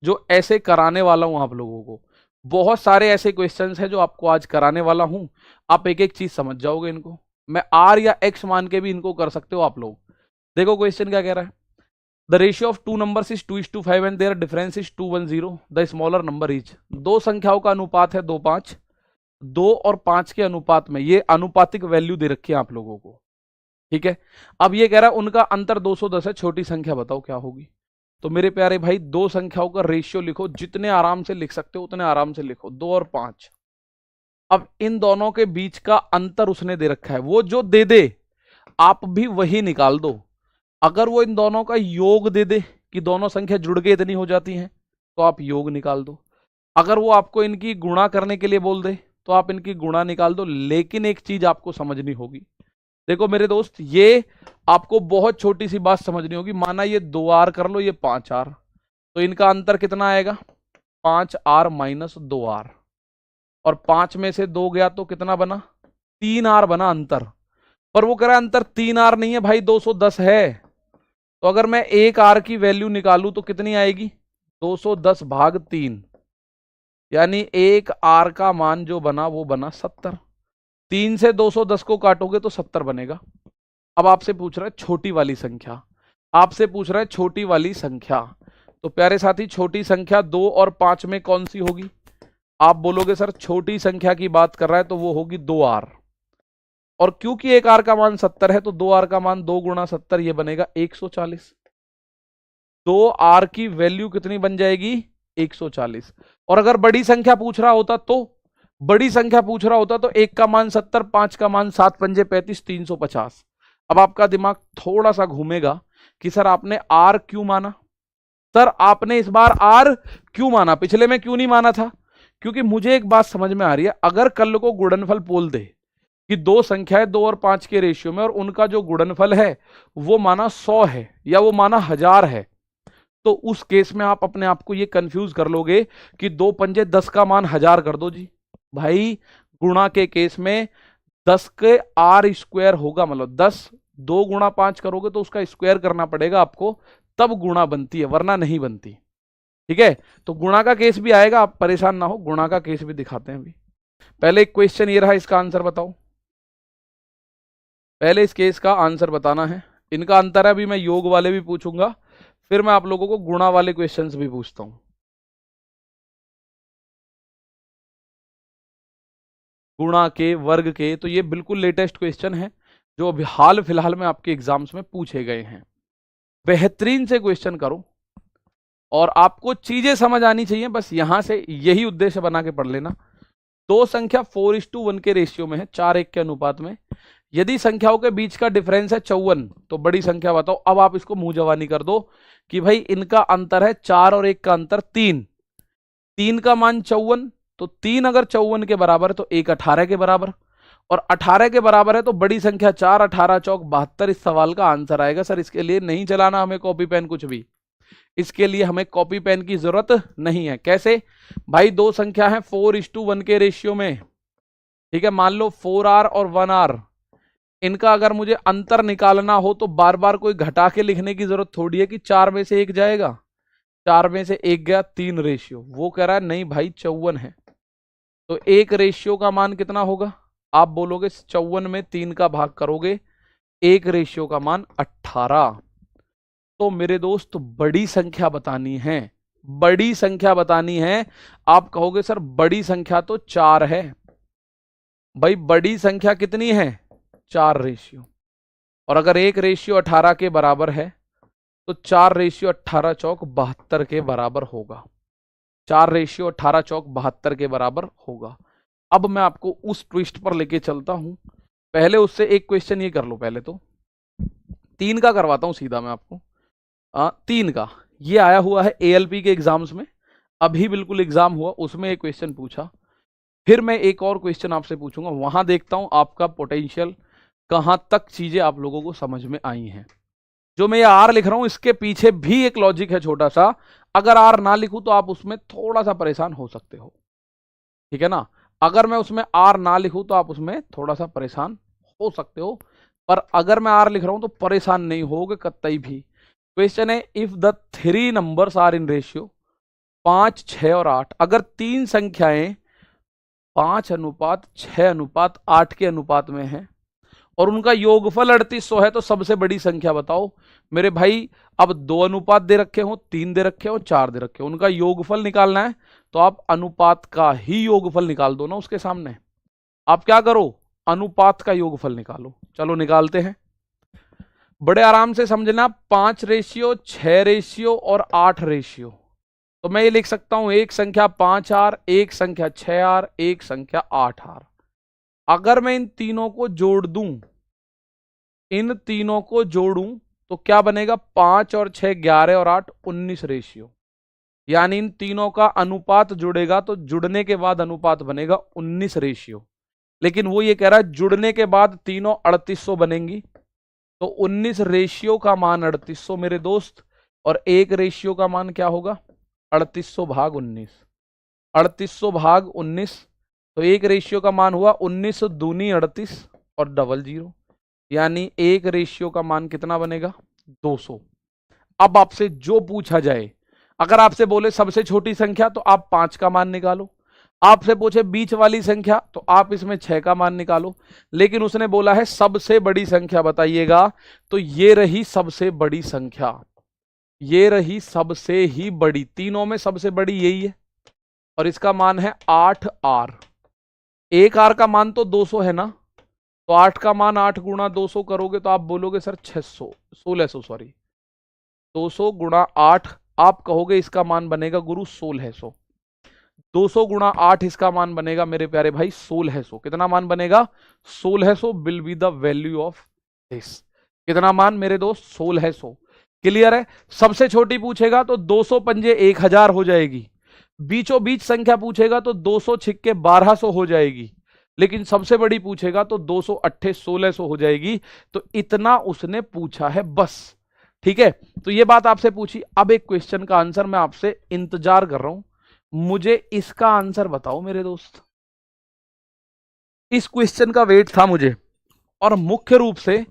जो ऐसे कराने वाला हूं आप लोगों को। बहुत सारे ऐसे क्वेश्चंस हैं जो आपको आज कराने वाला हूं, आप एक एक चीज समझ जाओगे इनको। मैं आर या एक्स मान के भी इनको कर सकते हो आप लोग। देखो क्वेश्चन क्या कह रहा है, the ratio of two numbers is 2:5 and their difference is 210, the smaller number is. दो संख्याओं का अनुपात है 2:5, 2 और 5 के अनुपात में, ये अनुपातिक वैल्यू दे रखी है आप लोगों को, ठीक है। अब ये कह रहा है उनका अंतर 210 है, छोटी संख्या बताओ क्या होगी। तो मेरे प्यारे भाई दो संख्याओं का रेशियो लिखो, जितने आराम से लिख सकते हो उतने आराम से लिखो, 2 और 5। अब इन दोनों के बीच का अंतर उसने दे रखा है, वो जो दे दे आप भी वही निकाल दो। अगर वो इन दोनों का योग दे दे कि दोनों संख्या जुड़ के इतनी हो जाती हैं, तो आप योग निकाल दो। अगर वो आपको इनकी गुणा करने के लिए बोल दे तो आप इनकी गुणा निकाल दो। लेकिन एक चीज आपको समझनी होगी, देखो मेरे दोस्त, ये आपको बहुत छोटी सी बात समझनी होगी। माना ये 2r कर लो, ये 5r, तो इनका अंतर कितना आएगा, 5r माइनस 2r, और 5 में से 2 गया तो कितना बना, 3r बना अंतर। पर वो कह रहा है अंतर 3r नहीं है भाई, 210 है। तो अगर मैं 1r की वैल्यू निकालूं तो कितनी आएगी, 210 भाग 3, यानी 1r का मान जो बना वो बना 70। 3 से 210 को काटोगे तो 70 बनेगा। अब आपसे पूछ रहा है छोटी वाली संख्या, आपसे पूछ रहा है छोटी वाली संख्या। तो प्यारे साथी छोटी संख्या 2 और 5 में कौन सी होगी। आप बोलोगे सर छोटी संख्या की बात कर रहा है तो वो होगी 2r, और क्योंकि 1r का मान 70 है तो 2r का मान 2 गुणा 70, ये बनेगा 140। 2r की वैल्यू कितनी बन जाएगी, 140। और अगर बड़ी संख्या पूछ रहा होता तो, बड़ी संख्या पूछ रहा होता तो 1 का मान 70, 5 का मान 7 पंजे 35, 350। अब आपका दिमाग थोड़ा सा घूमेगा कि सर आपने r क्यों माना, सर आपने इस बार r क्यों माना, पिछले में क्यों नहीं माना था। क्योंकि मुझे एक बात समझ में आ रही है, अगर कल को गुणनफल बोल दे कि दो संख्याएं 2 और 5 के रेशियो में और उनका जो गुणनफल है वो माना 100 है या वो माना 1000 है, तो उस केस में आप अपने आप को ये कंफ्यूज कर लोगे कि 2 पंजे 10 का मान 1000 कर दो जी। भाई गुणा के केस में 10 के आर स्क्वायर होगा, मतलब 10, 2 गुणा 5 करोगे तो उसका स्क्वायर करना पड़ेगा आपको, तब गुणा बनती है, वरना नहीं बनती, ठीक है। तो गुणा का केस भी आएगा, आप परेशान ना हो, गुणा का केस भी दिखाते हैं अभी। पहले एक क्वेश्चन ये रहा, इसका आंसर बताओ। पहले इस केस का आंसर बताना है, इनका अंतर है, अभी मैं योग वाले भी पूछूंगा, फिर मैं आप लोगों को गुणा वाले क्वेश्चंस भी पूछता हूं। गुणा के, वर्ग के, तो ये बिल्कुल लेटेस्ट क्वेश्चन है जो अभी हाल फिलहाल में आपके एग्जाम्स में पूछे गए हैं। बेहतरीन से क्वेश्चन करो और आपको चीजें समझ आनी चाहिए, बस यहां से यही उद्देश्य बना के पढ़ लेना। दो संख्या 4:1 के रेशियो में है, 4:1 के अनुपात में। यदि संख्याओं के बीच का डिफरेंस है 54, तो बड़ी संख्या बताओ। अब आप इसको मुंह जवानी कर दो कि भाई इनका अंतर है 4 और 1 का अंतर 3, 3 का मान 54, तो 3 अगर 54 के बराबर है तो 1 18 के बराबर, और 18 के बराबर है तो बड़ी संख्या 4, 18 चौक 72 इस सवाल का आंसर आएगा। सर इसके लिए नहीं चलाना हमें कॉपी पेन कुछ भी, इसके लिए हमें कॉपी पेन की जरूरत नहीं है। कैसे भाई, दो संख्या है 4:1 के रेशियो में, ठीक है। मान लो 4r और 1r, इनका अगर मुझे अंतर निकालना हो तो बार बार कोई घटा के लिखने की जरूरत थोड़ी है कि 4 में से 1 जाएगा, 4 में से 1 गया, 3 रेशियो। वो कह रहा है नहीं भाई 54 है, तो 1 रेशियो का मान कितना होगा, आप बोलोगे 54 में 3 का भाग करोगे, 1 रेशियो का मान 18। तो मेरे दोस्त बड़ी संख्या बतानी है, बड़ी संख्या बतानी है। आप कहोगे सर बड़ी संख्या तो 4 है, भाई बड़ी संख्या कितनी है, 4 रेशियो, और अगर 1 रेशियो 18 के बराबर है तो 4 रेशियो 18 चौक 72 के बराबर होगा, 4 रेशियो 18 चौक 72 के बराबर होगा। अब मैं आपको उस ट्विस्ट पर लेके चलता हूं, पहले उससे एक क्वेश्चन ये कर लो, पहले तो 3 का करवाता हूं सीधा मैं आपको। 3 का ये आया हुआ है ALP के एग्जाम्स में, अभी बिल्कुल एग्जाम हुआ उसमें एक क्वेश्चन पूछा, फिर मैं एक और क्वेश्चन आपसे पूछूंगा, वहां देखता हूं आपका पोटेंशियल कहां तक चीजें आप लोगों को समझ में आई हैं। जो मैं ये आर लिख रहा हूं इसके पीछे भी एक लॉजिक है छोटा सा, अगर आर ना लिखूं तो आप उसमें थोड़ा सा परेशान हो सकते हो, ठीक है ना। अगर मैं उसमें आर ना लिखूं तो आप उसमें थोड़ा सा परेशान हो सकते हो, पर अगर मैं आर लिख रहा हूं तो परेशान नहीं होगे कतई भी। क्वेश्चन है, if the 3 numbers are in ratio 5, 6 और 8, अगर तीन संख्याएं 5:6:8 के अनुपात में है और उनका योगफल 3800 है, तो सबसे बड़ी संख्या बताओ मेरे भाई। अब 2 अनुपात दे रखे हो, 3 दे रखे हो, 4 दे रखे हो, उनका योगफल निकालना है तो आप अनुपात का ही योगफल निकाल दो ना उसके सामने। आप क्या करो, अनुपात का योगफल निकालो। चलो निकालते हैं, बड़े आराम से समझना। 5:6, 6 और 8। तो मैं ये लिख सकता हूं, एक संख्या 5R, एक संख्या 6R, एक संख्या 8R। अगर मैं इन तीनों को जोड़ दूं, इन तीनों को जोड़ूं तो क्या बनेगा, 5 और 6 11 और 8 19। यानी इन तीनों का अनुपात जुड़ेगा तो जुड़ने के बाद अनुपात बनेगा 19। लेकिन वो ये कह रहा है जुड़ने के बाद तीनों 3800 बनेंगी, तो 19 का मान 3800 मेरे दोस्त, और 1 का मान क्या होगा, 3800 भाग 19। 3800 भाग 19, तो 1 का मान हुआ 19 दूनी 38 और डबल 0, यानी 1 का मान कितना बनेगा, 200। अब आपसे जो पूछा जाए, अगर आपसे बोले सबसे छोटी संख्या तो आप 5 का मान निकालो, आपसे पूछे बीच वाली संख्या तो आप इसमें 6 का मान निकालो, लेकिन उसने बोला है सबसे बड़ी संख्या बताइएगा, तो ये रही सबसे बड़ी संख्या, ये रही सबसे ही बड़ी, तीनों में सबसे बड़ी यही है, और इसका मान है 8R। 1R का मान तो 200 है ना, तो 8 का मान 8 गुणा 200 करोगे तो आप बोलोगे सर 1600 सॉरी 200 गुणा 8, आप कहोगे इसका मान बनेगा गुरु 1600। 200 गुणा 8 इसका मान बनेगा मेरे प्यारे भाई 1600। कितना मान बनेगा, 1600 will be the value of this. कितना मान मेरे दोस्त, 1600। क्लियर है। सबसे छोटी पूछेगा तो 200 पंजे 1000 हो जाएगी, बीचों बीच संख्या पूछेगा तो 200 छिक्के 1200 हो जाएगी, लेकिन सबसे बड़ी पूछेगा तो 200 अट्ठे 1600 हो जाएगी। तो इतना उसने पूछा है बस, ठीक है। तो ये बात आपसे पूछी। अब एक क्वेश्चन का आंसर मैं आपसे इंतजार कर रहा हूं, मुझे इसका आंसर बताओ मेरे दोस्त। इस क्वेश्चन का वेट था मुझे, और मुख्य रूप से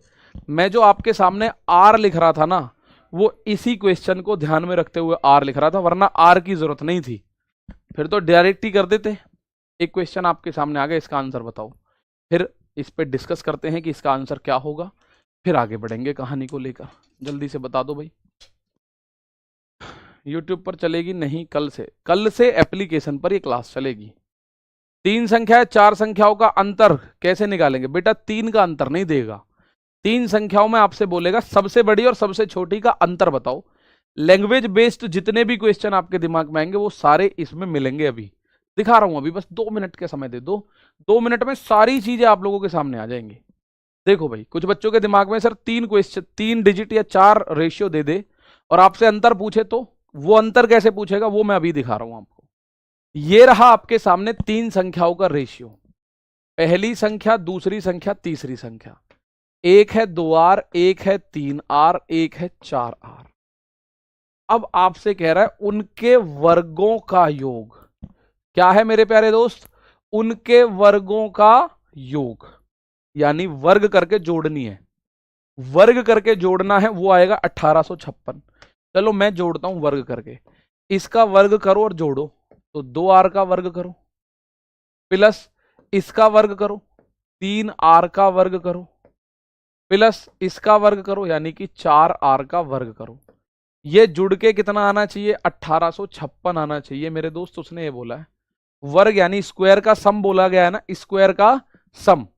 मैं जो आपके सामने आर लिख रहा था ना, वो इसी क्वेश्चन को ध्यान में रखते हुए आर लिख रहा था, वरना आर की जरूरत नहीं थी, फिर तो डायरेक्ट ही कर देते। एक क्वेश्चन आपके सामने आ गया, इसका आंसर बताओ, फिर इस पे डिस्कस करते हैं कि इसका आंसर क्या होगा, फिर आगे बढ़ेंगे कहानी को लेकर। जल्दी से बता दो भाई। YouTube पर चलेगी नहीं, कल से एप्लीकेशन पर ये क्लास चलेगी। 3 संख्या है, 4 संख्याओं का अंतर कैसे निकालेंगे बेटा, 3 का अंतर नहीं देगा, 3 संख्याओं में आपसे बोलेगा सबसे बड़ी और सबसे छोटी का अंतर बताओ। लैंग्वेज बेस्ड जितने भी क्वेश्चन आपके दिमाग में आएंगे वो सारे इसमें मिलेंगे। अभी दिखा रहा हूं, अभी बस 2 मिनट के समय दे दो, 2 मिनट में सारी चीजें आप लोगों के सामने आ जाएंगी। देखो भाई, कुछ बच्चों के दिमाग में सर 3 क्वेश्चन, 3 डिजिट या 4 रेशियो दे दे और आपसे अंतर पूछे, तो वो अंतर कैसे पूछेगा वो मैं अभी दिखा रहा हूं आपको। ये रहा आपके सामने 3 संख्याओं का रेशियो, पहली संख्या, दूसरी संख्या, तीसरी संख्या। एक है 2R, एक है 3R, एक है 4R। अब आपसे कह रहा है उनके वर्गों का योग क्या है मेरे प्यारे दोस्त, उनके वर्गों का योग, यानी वर्ग करके जोड़नी है, वर्ग करके जोड़ना है, वो आएगा 1856। चलो मैं जोड़ता हूं वर्ग करके, इसका वर्ग करो और जोड़ो, तो 2R का वर्ग करो प्लस इसका वर्ग करो, 3R का वर्ग करो प्लस इसका वर्ग करो, यानी कि 4R का वर्ग करो। ये जुड़ के कितना आना चाहिए, 1856 आना चाहिए मेरे दोस्त। उसने ये बोला है वर्ग यानी स्क्वायर का सम बोला गया है ना, स्क्वायर का सम।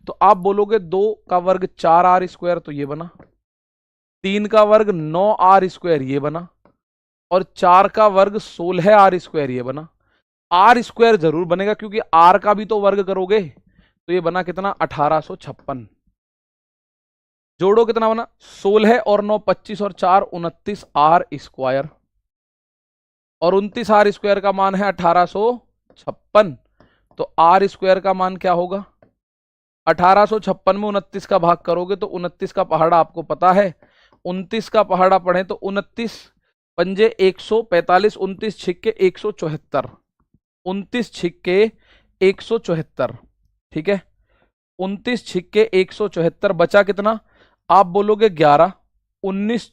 तो आप बोलोगे 2 का वर्ग 4R स्क्वायर, तो ये बना, 3 का वर्ग 9R स्क्वायर ये बना, और 4 का वर्ग 16R स्क्वायर ये बना। आर स्क्वायर जरूर बनेगा क्योंकि आर का भी तो वर्ग करोगे, तो ये बना कितना, 1856। जोड़ो कितना बना, 16 और 9 25 और 4 29 आर स्क्वायर, और 29 आर स्क्वायर का मान है 1856। तो आर स्क्वायर का मान क्या होगा, 1856 में 29 का भाग करोगे तो 29 का पहाड़ा आपको पता है, 29 का पहाड़ा पढ़े तो 29 पंजे 145, 29 छिक्के 174, 29 छिक्के 174, ठीक है। 29 छिक्के 174, बचा कितना, आप बोलोगे 11, 29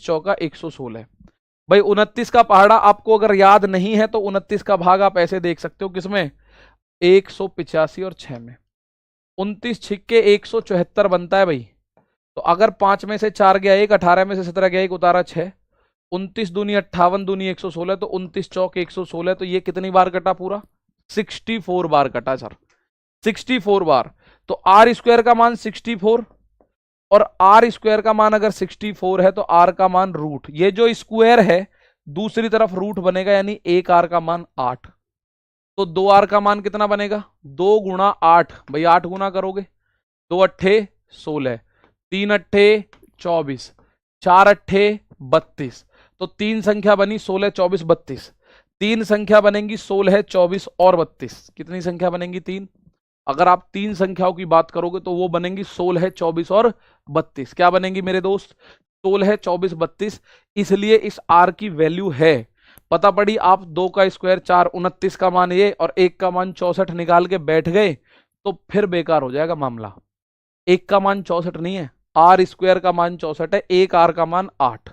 चौका 116, भाई 29 का पहाड़ा आपको अगर याद नहीं है तो 29 का भाग आप ऐसे देख सकते हो, किसमें? 185 और 6 में। 29 छिक्के 174 बनता है भाई। तो अगर 5 में से 4 गया 1, 18 में से 17 गया 1, उतारा 6, 29 दूनी 58 दूनी 116, तो 29 चौक 116, तो ये कितनी बार कटा? पूरा 64 बार कटा सर, 64 बार। तो आर स्क्वायर का मान 64 और आर स्क्वायर का मान अगर 64 है तो आर का मान रूट, ये जो स्क्वायर है दूसरी तरफ रूट बनेगा, यानी 1 आर का मान 8। तो 2 आर का मान कितना बनेगा? 2 गुणा 8, भाई 8 गुना करोगे, 2 अट्ठे 16, 3 अट्ठे 24, 4 अट्ठे 32, तो 3 संख्या बनी 16, 24, 32। 3 संख्या बनेंगी 16, 24 और 32। कितनी संख्या बनेंगी? 3। अगर आप 3 संख्याओं की बात करोगे तो वो बनेंगी 16, 24 और 32। क्या बनेंगी मेरे दोस्त? 16, 24, 32। इसलिए इस आर की वैल्यू है, पता पड़ी। आप 2 का स्क्वायर 4, 29 का मान ये और 1 का मान 64 निकाल के बैठ गए तो फिर बेकार हो जाएगा मामला। 1 का मान 64 नहीं है, आर स्क्वायर का मान 64 है, 1 आर का मान 8।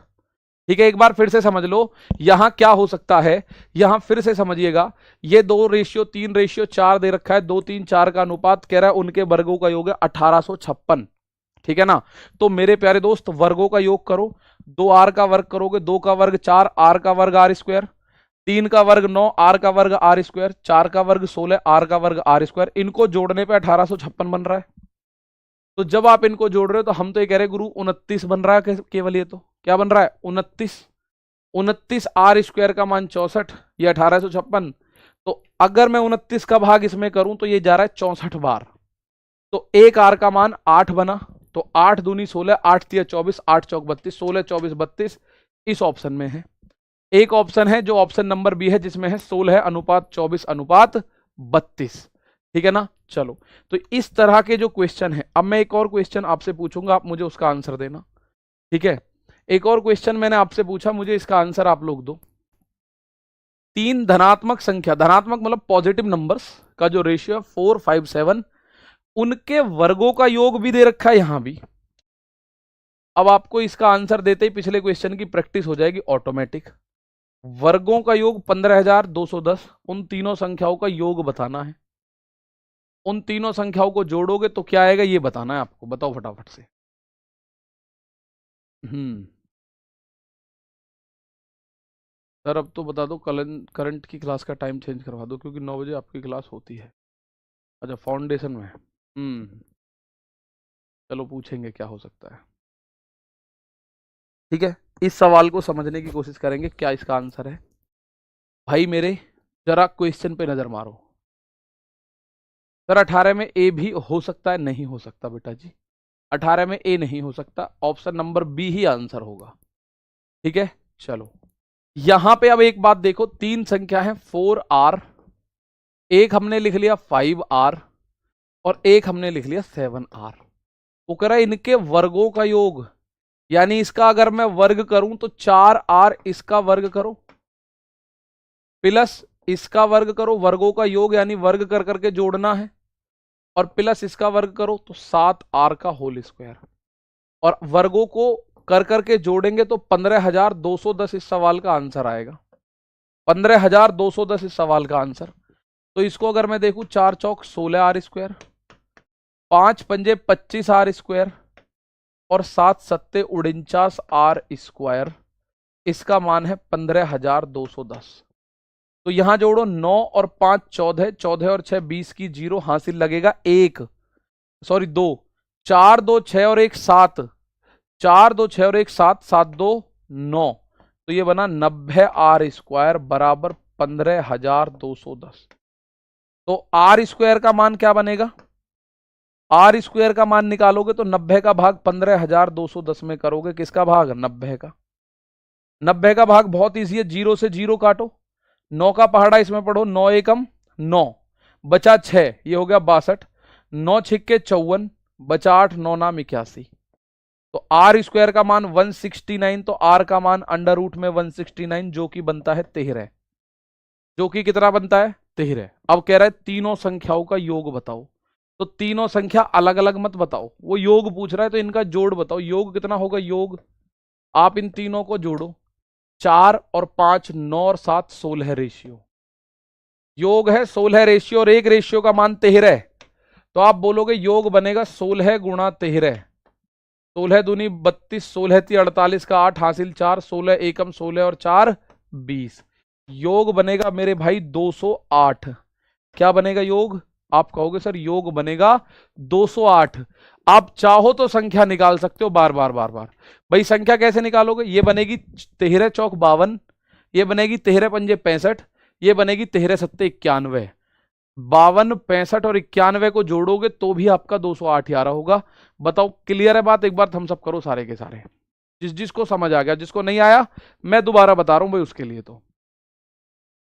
ठीक है, एक बार फिर से समझ लो यहां क्या हो सकता है, यहां फिर से समझिएगा। ये 2:3:4 दे रखा है, 2, 3, 4 का अनुपात कह रहा है उनके वर्गों का योग है 1856। ठीक है ना? तो मेरे प्यारे दोस्त वर्गों का योग करो, 2 आर का वर्ग करोगे, 2 का वर्ग 4, आर का वर्ग आर स्क्वायर, 3 का वर्ग 9, आर का वर्ग आर स्क्वायर, 4 का वर्ग 16, आर का वर्ग आर स्क्वायर। इनको जोड़ने पे 1856 बन रहा है। तो जब आप इनको जोड़ रहे हो तो हम तो ये कह रहे गुरु 29 बन रहा है केवल। ये तो क्या बन रहा है? 29 आर स्क्वायर का मान 64, ये 1856। तो अगर मैं 29 का भाग इसमें करूं तो ये जा रहा है 64 बार। तो 1 आर का मान 8 बना, तो 8 दूनी 16, 8 तिया 24, 8 चौक 32, 16, 24, 32 इस ऑप्शन में है। एक ऑप्शन है जो ऑप्शन नंबर बी है, जिसमें है 16 अनुपात 24 अनुपात 32। ठीक है ना? चलो, तो इस तरह के जो क्वेश्चन है, अब मैं एक और क्वेश्चन आपसे पूछूंगा, आप मुझे उसका आंसर देना। ठीक है, एक और क्वेश्चन मैंने आपसे पूछा, मुझे इसका आंसर आप लोग दो। 3 धनात्मक संख्या, धनात्मक मतलब पॉजिटिव नंबर्स का जो रेशियो है 4, 5, 7, उनके वर्गों का योग भी दे रखा है यहां भी। अब आपको इसका आंसर देते ही पिछले क्वेश्चन की प्रैक्टिस हो जाएगी ऑटोमेटिक। वर्गों का योग 15,210, उन तीनों संख्याओं का योग बताना है। उन तीनों संख्याओं को जोड़ोगे तो क्या आएगा ये बताना है आपको। बताओ फटाफट से। सर अब तो बता दो, करंट की क्लास का टाइम चेंज करवा दो, क्योंकि 9 बजे आपकी क्लास होती है। अच्छा, फाउंडेशन में। चलो पूछेंगे क्या हो सकता है। ठीक है, इस सवाल को समझने की कोशिश करेंगे क्या इसका आंसर है। भाई मेरे जरा क्वेश्चन पे नजर मारो। सर 18 में ए भी हो सकता है? नहीं हो सकता बेटा जी, 18 में ए नहीं हो सकता, ऑप्शन नंबर बी ही आंसर होगा। ठीक है, चलो यहां पे अब एक बात देखो, 3 संख्या है 4R, एक हमने लिख लिया 5R और एक हमने लिख लिया 7R। वो कह रहा है इनके वर्गों का योग, यानी इसका अगर मैं वर्ग करूं तो 4R इसका वर्ग करो प्लस इसका वर्ग करो, वर्गों का योग यानी वर्ग कर करके जोड़ना है, और प्लस इसका वर्ग करो तो 7R का होल स्क्वायर, और वर्गों को कर करके जोड़ेंगे तो 15,210 इस सवाल का आंसर आएगा। 15,210 इस सवाल का आंसर। तो इसको अगर मैं देखूं, 4 चौक 16R स्क्वायर, 5 पंजे 25R स्क्वायर और 7 सत्ते 49R स्क्वायर, इसका मान है 15,210। तो यहां जोड़ो, 9 और 5 14, 14 और 6 20 की 0 हासिल लगेगा 2, 4 2 6 और 1 7, 4 2 6 और 1 7, 7 2 9, तो ये बना 90R स्क्वायर बराबर 15,210। तो आर स्क्वायर का मान क्या बनेगा? आर स्क्वायर का मान निकालोगे तो 90 का भाग 15,210 में करोगे, किसका भाग? 90 का। 90 का भाग बहुत ईजी है, 0 से 0 काटो, 9 का पहाड़ा इसमें पढ़ो, 9 एकम 9, बचा 6, ये हो गया 62, 9 छिक्के 54, बचा 8, 9 नाम 81। तो आर स्क्वायर का मान 169, तो आर का मान अंडर रूट में 169 जो कि बनता है 13, जो कि कितना बनता है? 13। अब कह रहा है तीनों संख्याओं का योग बताओ, तो तीनों संख्या अलग अलग मत बताओ, वो योग पूछ रहा है तो इनका जोड़ बताओ। योग कितना होगा? योग आप इन तीनों को जोड़ो, 4 और 5 9 और 7 16 रेशियो, योग है 16 रेशियो और एक रेशियो का मान 13 है। तो आप बोलोगे योग बनेगा 16 गुणा 13, 16 दूनी 32, 16 ती 48 का 8 हासिल 4, 16 एकम 16 और 4 20। योग बनेगा मेरे भाई 208। क्या बनेगा योग? आप कहोगे सर योग बनेगा 208। आप चाहो तो संख्या निकाल सकते हो बार बार बार बार। भाई संख्या कैसे निकालोगे? ये बनेगी 13 चौक 52, ये बनेगी 13 पंजे 65, ये बनेगी 13 सत्ते 91। 52, 65 और 91 को जोड़ोगे तो भी आपका 208 ही आ रहा होगा। बताओ क्लियर है बात? एक बार थम्स अप करो सारे के सारे। जिसको समझ आ गया, जिसको नहीं आया मैं दोबारा बता रहा हूं भाई, उसके लिए तो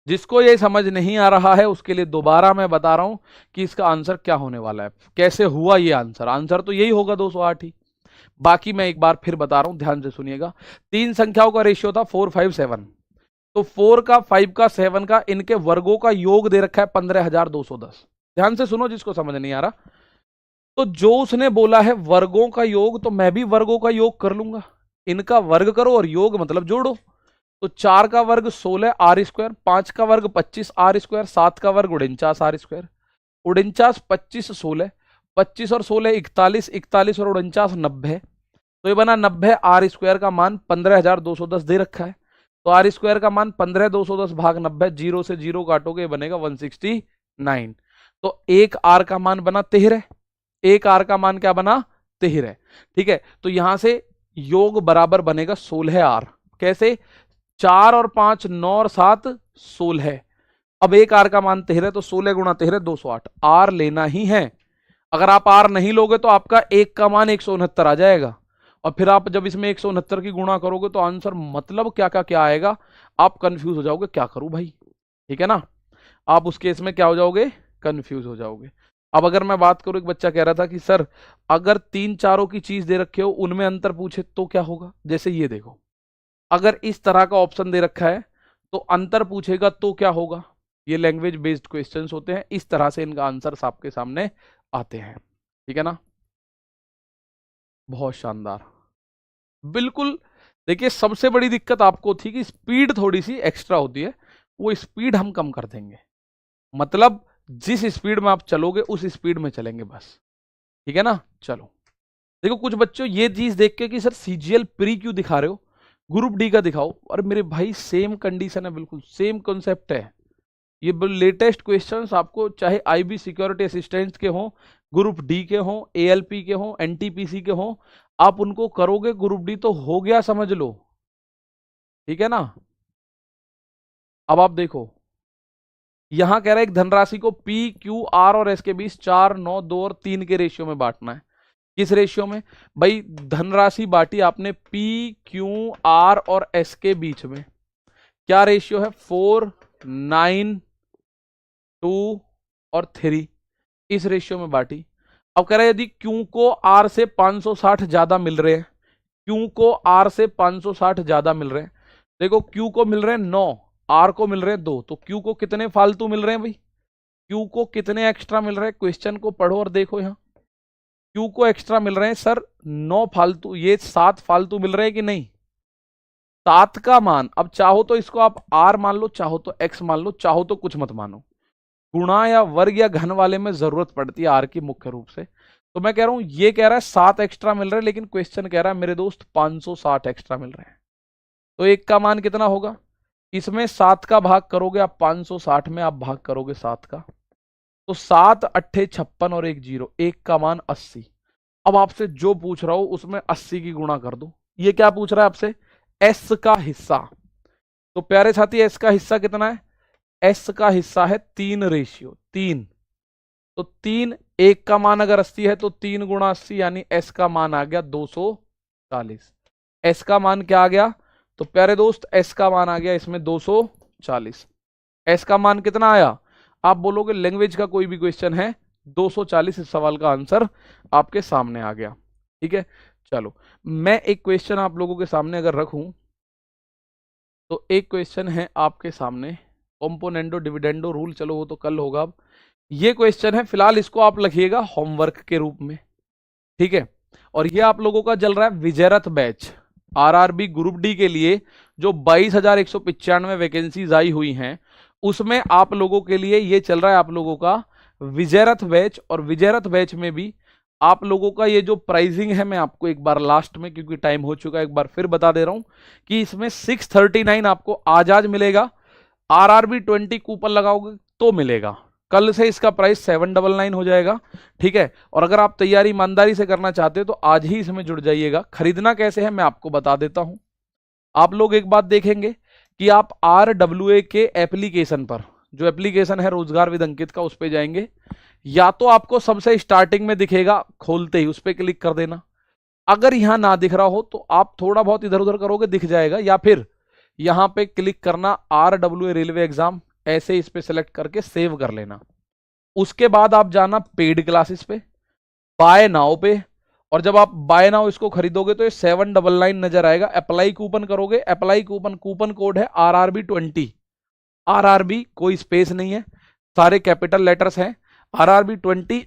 जिसको ये समझ नहीं आ रहा है उसके लिए दोबारा मैं बता रहा हूं कि इसका आंसर क्या होने वाला है, कैसे हुआ ये आंसर। आंसर तो यही होगा 208 ही। बाकी मैं एक बार फिर बता रहा हूं, ध्यान से सुनिएगा। तीन संख्याओं का रेशियो था 4 5 7, तो 4 का 5 का 7 का इनके वर्गों का योग दे रखा है 15,210। ध्यान से सुनो जिसको समझ नहीं आ रहा। तो जो उसने बोला है वर्गों का योग, तो मैं भी वर्गों का योग कर लूंगा। इनका वर्ग करो और योग मतलब जोड़ो। तो 4 का वर्ग 16 आर स्क्वायर, 5 का वर्ग 25 आर स्क्वायर, 7 का वर्ग 49 आर स्क्वायर। 49 25 16, 25 और 16 41, 41 और 49 90। तो ये बना 90 आर स्क्वायर का मान 15,210 दे रखा है। तो आर स्क्वायर का मान 15,210 भाग 90, जीरो से जीरो काटोगे बनेगा 169। तो एक आर का मान बना 13, एक आर का मान क्या बना? 13। ठीक है, तो यहां से योग बराबर बनेगा 16 आर। कैसे? 4 और 5 9 और 7 16। अब एक आर का मान 13, तो 16 गुणा 13 208। आर लेना ही है। अगर आप आर नहीं लोगे तो आपका एक का मान 169 आ जाएगा, और फिर आप जब इसमें 169 की गुणा करोगे तो आंसर मतलब क्या आएगा, आप कंफ्यूज हो जाओगे क्या करूं भाई। ठीक है ना, आप उस केस में क्या हो जाओगे? कंफ्यूज हो जाओगे। अब अगर मैं बात करूं, एक बच्चा कह रहा था कि सर अगर 3 चारों की चीज दे रखे हो उनमें अंतर पूछे तो क्या होगा? जैसे ये देखो, अगर इस तरह का ऑप्शन दे रखा है तो अंतर पूछेगा तो क्या होगा। ये लैंग्वेज बेस्ड क्वेश्चंस होते हैं, इस तरह से इनका आंसर आपके सामने आते हैं। ठीक है ना, बहुत शानदार, बिल्कुल। देखिए सबसे बड़ी दिक्कत आपको थी कि स्पीड थोड़ी सी एक्स्ट्रा होती है, वो स्पीड हम कम कर देंगे। मतलब जिस स्पीड में आप चलोगे उस स्पीड में चलेंगे बस। ठीक है ना, चलो देखो कुछ बच्चों ये चीज देख के कि सर सीजीएल प्री क्यों दिखा रहे हो, ग्रुप डी का दिखाओ। और मेरे भाई सेम कंडीशन है, बिल्कुल सेम कॉन्सेप्ट है। ये लेटेस्ट क्वेश्चंस आपको चाहे आईबी सिक्योरिटी असिस्टेंट्स के हों, ग्रुप डी के हों, एएलपी के हों, एनटीपीसी के हों, आप उनको करोगे ग्रुप डी तो हो गया, समझ लो। ठीक है ना, अब आप देखो यहां कह रहा है एक धनराशि को पी क्यू आर और एस के बीच 4 9 2 और 3 के रेशियो में बांटना है। किस रेशियो में भाई? धनराशि बांटी आपने पी क्यू आर और एस के बीच में। क्या रेशियो है? 4 9 2 और 3, इस रेशियो में बांटी। अब कह रहा है यदि क्यू को आर से 560 ज्यादा मिल रहे हैं, क्यू को आर से 560 ज्यादा मिल रहे हैं। देखो क्यू को मिल रहे हैं 9, आर को मिल रहे हैं 2, तो क्यू को कितने फालतू मिल रहे हैं भाई? क्यू को कितने एक्स्ट्रा मिल रहे हैं? क्वेश्चन को पढ़ो और देखो यहां, क्यू को एक्स्ट्रा मिल रहे हैं सर 9 फालतू, ये 7 फालतू मिल रहे हैं कि नहीं? 7 का मान, अब चाहो तो इसको आप आर मान लो, चाहो तो एक्स मान लो, चाहो तो कुछ मत मानो। गुणा या वर्ग या घन वाले में जरूरत पड़ती है आर की मुख्य रूप से। तो मैं कह रहा हूं ये कह रहा है 7 एक्स्ट्रा मिल रहे हैं, लेकिन क्वेश्चन कह रहा है मेरे दोस्त 560 एक्स्ट्रा मिल रहे हैं। तो एक का मान कितना होगा? इसमें 7 का भाग करोगे आप 560 में, आप भाग करोगे 7 का, तो 7 अट्ठे 56 और एक जीरो, एक का मान 80। अब आपसे जो पूछ रहा हूं उसमें 80 की गुणा कर दो। ये क्या पूछ रहा है आपसे? एस का हिस्सा। तो प्यारे साथी एस का हिस्सा कितना है? एस का हिस्सा है 3 रेशियो 3। तो 3, एक का मान अगर 80 है तो 3 गुणा 80 यानी एस का मान आ गया 240। एस का मान क्या आ गया? तो प्यारे दोस्त एस का मान आ गया इसमें 240। एस का मान कितना आया? आप बोलोगे लैंग्वेज का कोई भी क्वेश्चन है 240, इस सवाल का आंसर आपके सामने आ गया। ठीक है, चलो मैं एक क्वेश्चन आप लोगों के सामने अगर रखूं, तो एक क्वेश्चन है आपके सामने कंपोनेंडो डिविडेंडो रूल, चलो वो तो कल होगा। अब ये क्वेश्चन है, फिलहाल इसको आप लिखिएगा होमवर्क के रूप में। ठीक है, और ये आप लोगों का चल रहा है विजयरथ बैच। आरआरबी ग्रुप डी के लिए जो 22,195 वैकेंसीज आई हुई हैं, उसमें आप लोगों के लिए ये चल रहा है आप लोगों का विजयरथ बैच। और विजयरथ बैच में भी आप लोगों का ये जो प्राइसिंग है, मैं आपको एक बार लास्ट में, क्योंकि टाइम हो चुका है, एक बार फिर बता दे रहा हूं कि इसमें 639 आपको आज मिलेगा। आरआरबी 20 कूपन लगाओगे तो मिलेगा। कल से इसका प्राइस 799 हो जाएगा, ठीक है। और अगर आप तैयारी ईमानदारी से करना चाहते हो तो आज ही इसमें जुड़ जाइएगा। खरीदना कैसे है मैं आपको बता देता हूं। आप लोग एक बात देखेंगे कि आप RWA के एप्लीकेशन पर, जो एप्लीकेशन है रोजगार विद अंकित का, उस पर जाएंगे। या तो आपको सबसे स्टार्टिंग में दिखेगा, खोलते ही उस पर क्लिक कर देना। अगर यहां ना दिख रहा हो तो आप थोड़ा बहुत इधर उधर करोगे, दिख जाएगा। या फिर यहां पे क्लिक करना RWA रेलवे एग्जाम, ऐसे इस पे सेलेक्ट करके सेव कर लेना। उसके बाद आप जाना पेड क्लासेस पे, बाय नाउ पे। और जब आप बाय नाउ इसको खरीदोगे तो ये 799 नजर आएगा। अप्लाई कूपन करोगे, अप्लाई कूपन कोड है RRB20। RRB कोई स्पेस नहीं है, सारे कैपिटल लेटर्स हैं। RRB20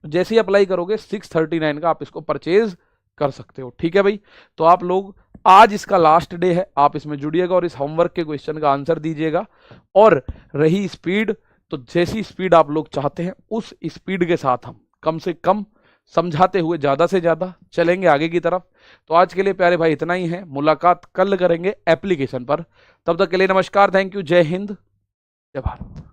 जैसे ही अप्लाई करोगे 639 का आप इसको परचेज कर सकते हो, ठीक है भाई। तो आप लोग, आज इसका लास्ट डे है, आप इसमें जुड़िएगा और इस होमवर्क के क्वेश्चन का आंसर दीजिएगा। और रही स्पीड, तो जैसी स्पीड आप लोग चाहते हैं उस स्पीड के साथ हम कम से कम समझाते हुए ज्यादा से ज्यादा चलेंगे आगे की तरफ। तो आज के लिए प्यारे भाई इतना ही है, मुलाकात कल करेंगे एप्लीकेशन पर। तब तक के लिए नमस्कार, थैंक यू, जय हिंद, जय भारत।